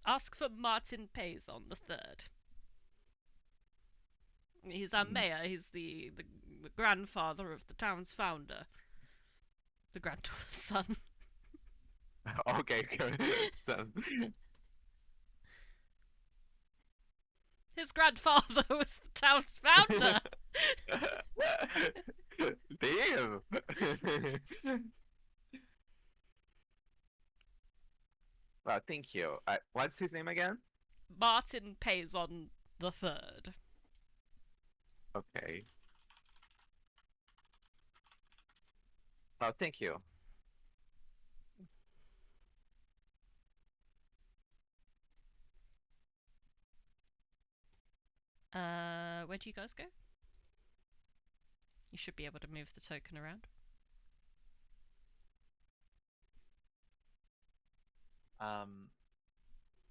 ask for Martin Payson the Third. He's our mayor. He's the grandfather of the town's founder. The granddaughter's son. Okay, good. So, His grandfather was the town's founder. damn. Well, thank you. What's his name again? Martin Payson the Third. Okay. Well, thank you. Where do you guys go? You should be able to move the token around.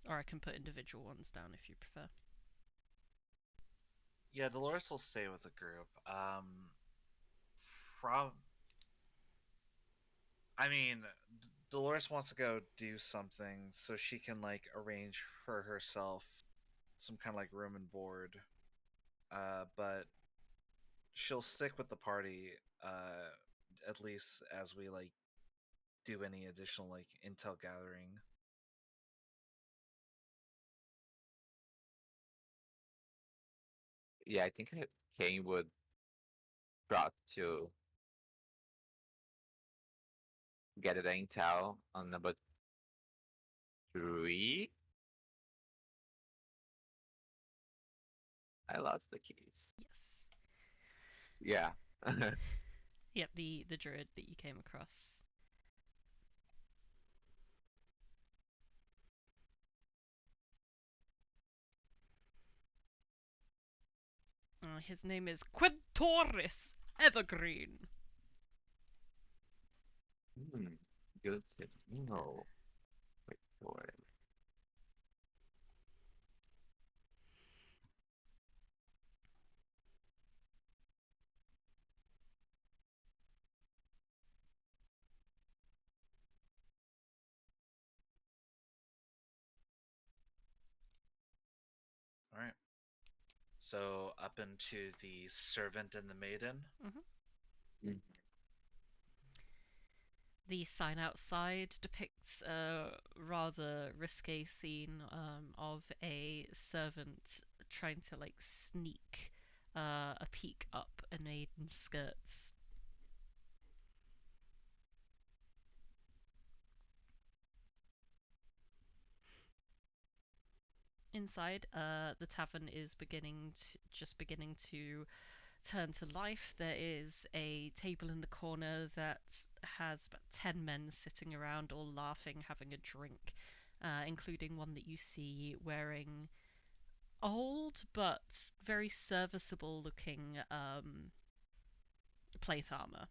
Or I can put individual ones down if you prefer. Yeah, Dolores will stay with the group. I mean, Dolores wants to go do something so she can like arrange for herself some kind of like room and board. But she'll stick with the party at least as we like do any additional like intel gathering. Yeah, I think Cain would brought to get the intel on number 3. I lost the keys. Yes. Yeah. Yep, the druid that you came across. His name is Quintoris Evergreen. Good to know. Wait for it. All right. So up into the servant and the maiden. The sign outside depicts a rather rather risque scene of a servant trying to like sneak a peek up a maiden's skirts. Inside, the tavern is just beginning to turn to life. There is a table in the corner that has about 10 men sitting around, all laughing, having a drink, including one that you see wearing old but very serviceable looking plate armor.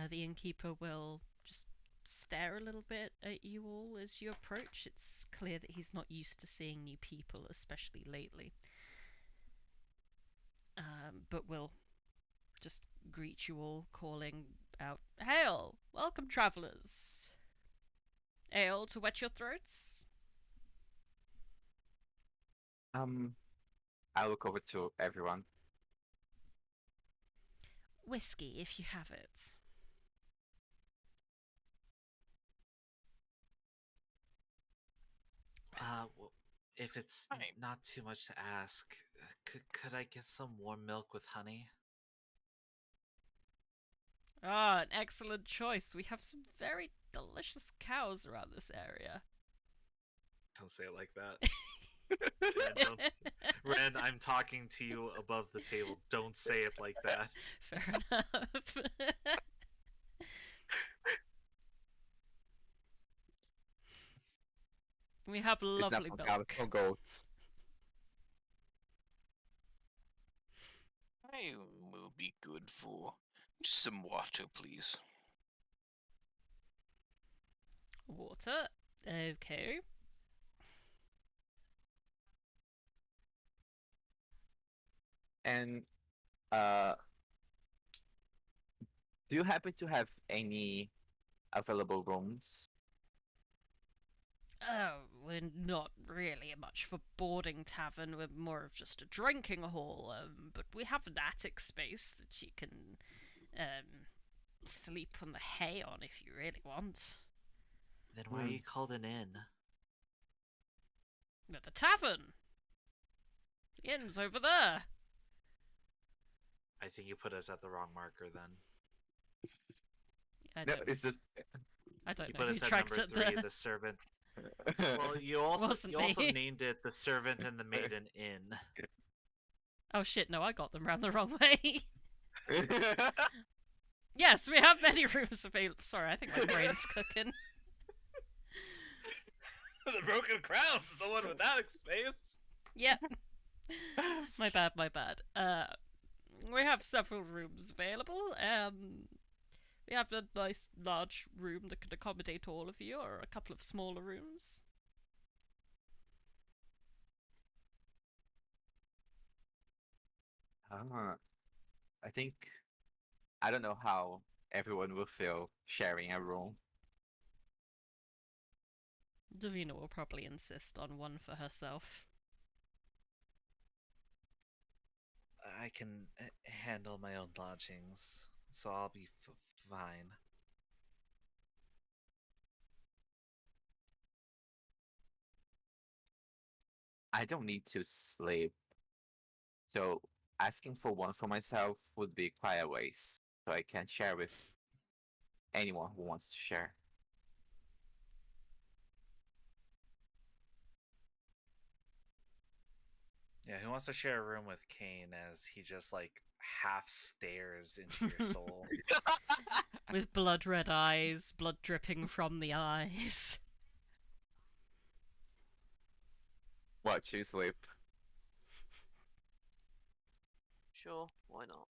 The innkeeper will just stare a little bit at you all as you approach. It's clear that he's not used to seeing new people, especially lately. But will just greet you all, calling out, "Hail! Welcome, travellers! Ale to wet your throats?" I look over to everyone. Whiskey, if you have it. Well, if it's Hi. not too much to ask, could I get some warm milk with honey? Ah, an excellent choice. We have some very delicious cows around this area. Don't say it like that. Ren, I'm talking to you above the table. Don't say it like that. Fair enough. We have It's not lovely for cows, milk. for goats. I will be good for just some water, please. Water. Okay. And uh, do you happen to have any available rooms? Oh, we're not really much of a boarding tavern. We're more of just a drinking hall. But we have an attic space that you can sleep on the hay on if you really want. Then why are you called an inn? At the tavern. The inn's over there. I think you put us at the wrong marker then. I No, don't, it's just. I don't You know put who us at tracked number it 3, there. the servant. Well, you also Wasn't you me. named it the servant and the maiden inn. Oh shit, no, I got them round the wrong way. Yes, we have many rooms available. Sorry, I think my brain's cooking. The Broken Crown's the one with that space. Yep. My bad. We have several rooms available. We have a nice large room that can accommodate all of you, or a couple of smaller rooms. I think I don't know how everyone will feel sharing a room. Davina will probably insist on one for herself. I can handle my own lodgings, so I'll be fine. I don't need to sleep, so asking for one for myself would be quite a waste. So I can share with anyone who wants to share. Yeah, who wants to share a room with Cain as he just like half stares into your soul? With blood red eyes, blood dripping from the eyes. Watch you sleep. Sure, why not?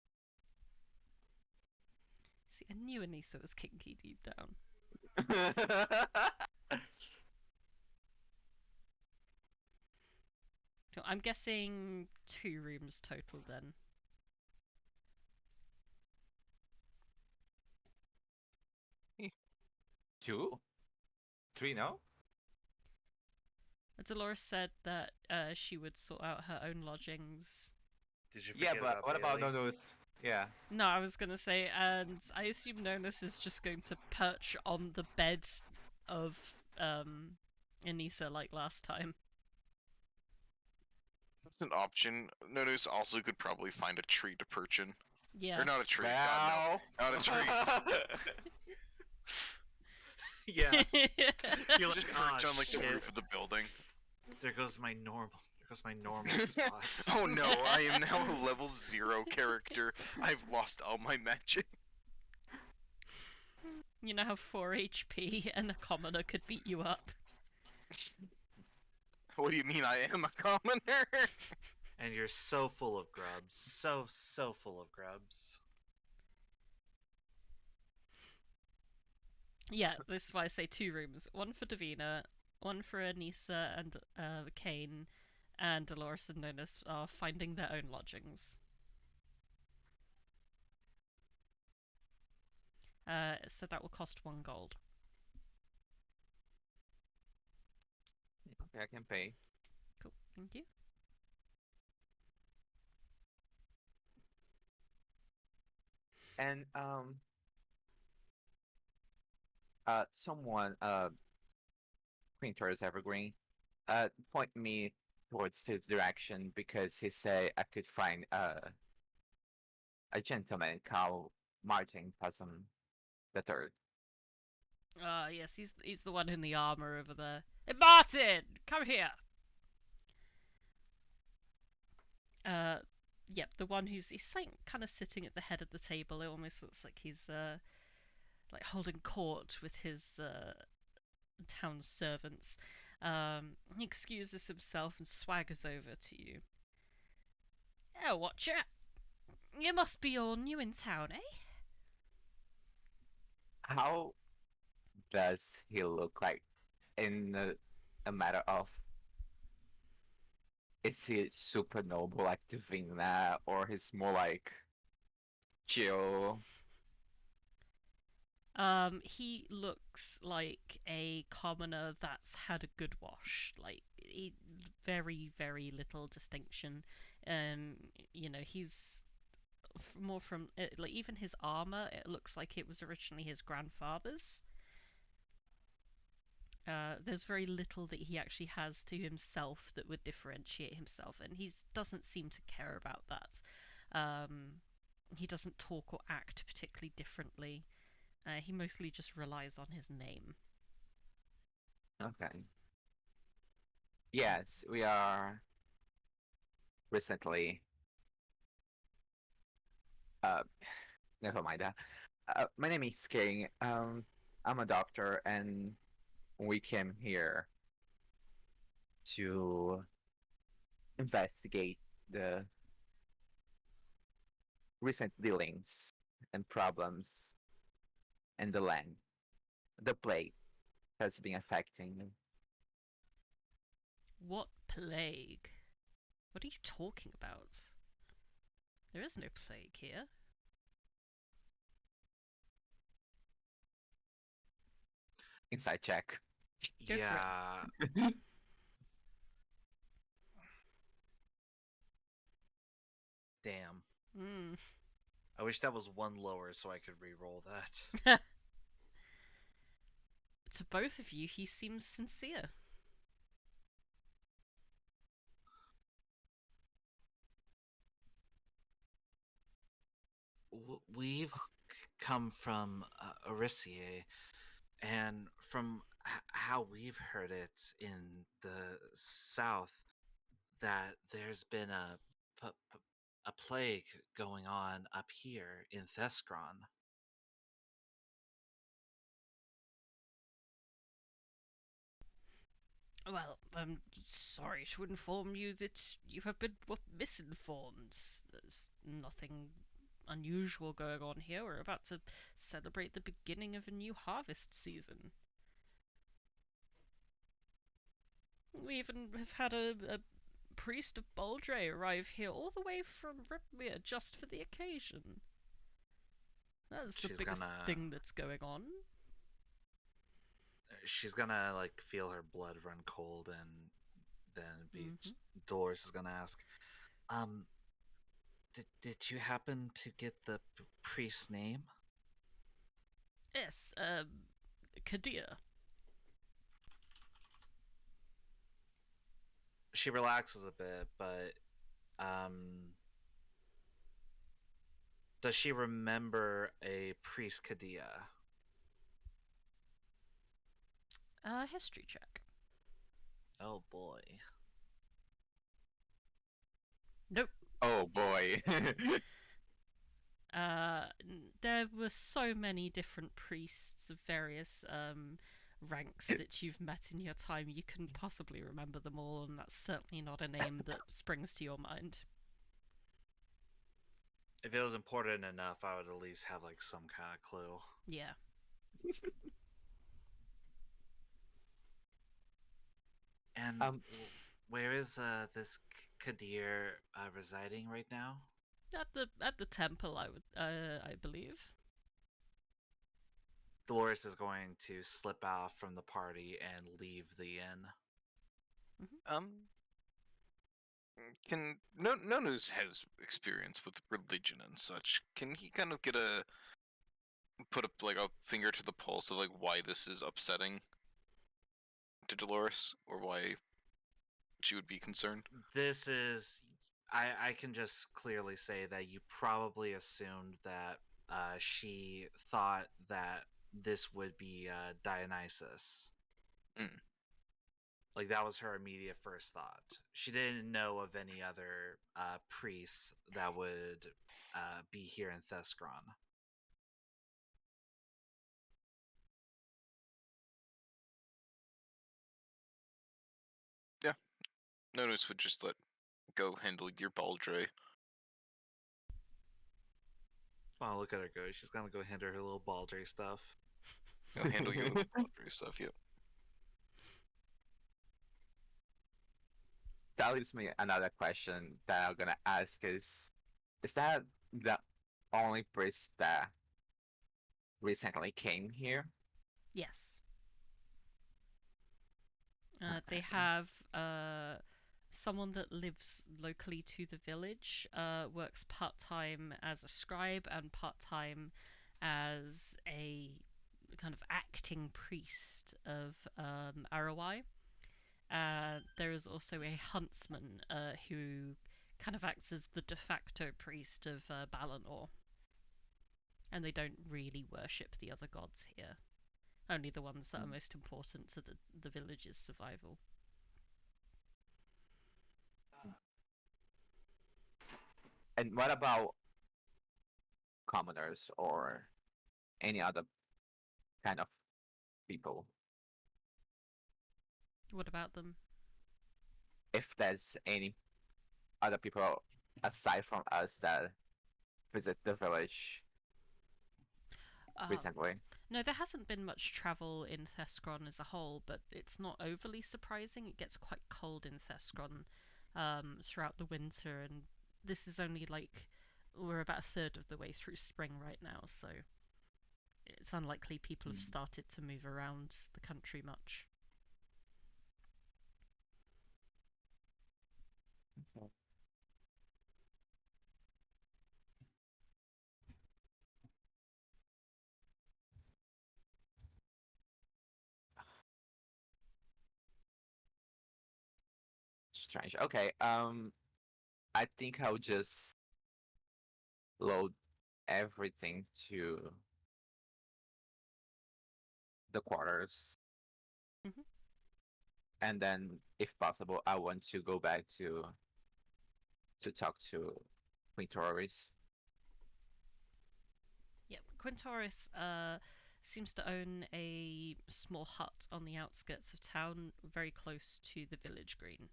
See, I knew Anissa was kinky deep down. So I'm guessing 2 rooms total then. 2? 3 now? Dolores said that she would sort out her own lodgings. Did you Yeah, forget but about what about Bailey? Nonus? Yeah. No, I was gonna say, and I assume Nonus is just going to perch on the bed of Anissa like last time. That's an option. Nonus also could probably find a tree to perch in. Yeah. Or not a tree, God no. Not a tree. Yeah. You're Just like, perch "Aw, on like the shit. roof of the building. There goes my normal spot." Oh no, I am now a level 0 character. I've lost all my magic. You now have 4 HP, and a commoner could beat you up. What do you mean I am a commoner? And you're so full of grubs. So full of grubs. Yeah, this is why I say 2 rooms. One for Davina, one for Anissa and Cain, and Dolores and Nonus are finding their own lodgings. So that will cost 1 gold. Okay, I can pay. Cool, thank you. And someone Queen Taurus Evergreen point me towards his direction because he said I could find a gentleman called Martin Possum the Third. Yes, he's the one in the armor over there. Hey, Martin, come here. Yep, the one he's like kind of sitting at the head of the table. It almost looks like he's like holding court with his town servants. He excuses himself and swaggers over to you. Oh, watcher, you must be all new in town, eh? How does he look like in a matter of is he super noble like Davina or he's more like chill? He looks like a commoner that's had a good wash. Like, very, very little distinction. Um, he's more from like even his armor. It looks like it was originally his grandfather's. There's very little that he actually has to himself that would differentiate himself, and he doesn't seem to care about that. He doesn't talk or act particularly differently. He mostly just relies on his name. Okay. Yes, we are recently uh never mind that. My name is Cain. I'm a doctor and we came here to investigate the recent dealings and problems in the land. The plague has been affecting. What plague? What are you talking about? There is no plague here. Inside check. Go for it. Yeah. Damn. Mm. I wish that was 1 lower so I could re-roll that. To both of you, he seems sincere. We've come from Aricie, and from how we've heard it in the south, that there's been a plague going on up here in Thescron. Well, I'm sorry to inform you that you have been misinformed. There's nothing unusual going on here. We're about to celebrate the beginning of a new harvest season. We even have had a priest of Baldre arrive here all the way from Ripmere just for the occasion. That's the She's biggest gonna thing that's going on. she's gonna like feel her blood run cold, and then Mhm. Dolores is gonna ask, um, Did you happen to get the priest's name? Yes, Kadir. She relaxes a bit, but does she remember a priest Kadia? History check. Oh boy. Nope. Oh boy. There were so many different priests of various ranks that you've met in your time, you couldn't possibly remember them all, and that's certainly not a name that springs to your mind. If it was important enough, I would at least have like some kind of clue. Yeah. And where is this Kadir residing right now? At the temple, I believe. Dolores is going to slip out from the party and leave the inn. Nonus has experience with religion and such. Can he kind of put up like a finger to the pulse of like why this is upsetting to Dolores, or why she would be concerned? This is, I can just clearly say that you probably assumed that she thought that this would be Dionysus. Mm. Like that was her immediate first thought. She didn't know of any other priests that would be here in Thescron. Yeah, Nonus would just let go handle your baldre. Oh, look at her go. She's gonna go handle her little baldry stuff. Go handle your little baldre stuff. Yep. That leaves me another question that I'm gonna ask is that the only priest that recently came here? Yes. They Okay. have someone that lives locally to the village, works part-time as a scribe and part-time as a kind of acting priest of Arawai. There is also a huntsman who kind of acts as the de facto priest of Balinor. And they don't really worship the other gods here. Only the ones that are most important to the village's survival. And what about commoners or any other kind of people? What about them? If there's any other people aside from us that visit the village recently. No, there hasn't been much travel in Thescron as a whole, but it's not overly surprising. It gets quite cold in Thescron throughout the winter, and this is only like we're about a third of the way through spring right now, so it's unlikely people have started to move around the country much. Okay. Strange. Okay. I think I'll just load everything to the quarters. Mhm. And then, if possible, I want to go back to talk to Quintoris. Yep, Quintoris seems to own a small hut on the outskirts of town, very close to the village green.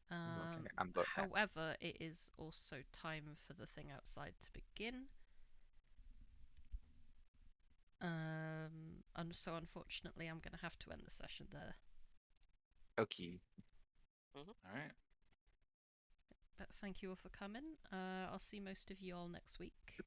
Okay, I'm good. However, it is also time for the thing outside to begin. And so unfortunately, I'm gonna have to end the session there. Okay. All right. But thank you all for coming. I'll see most of you all next week.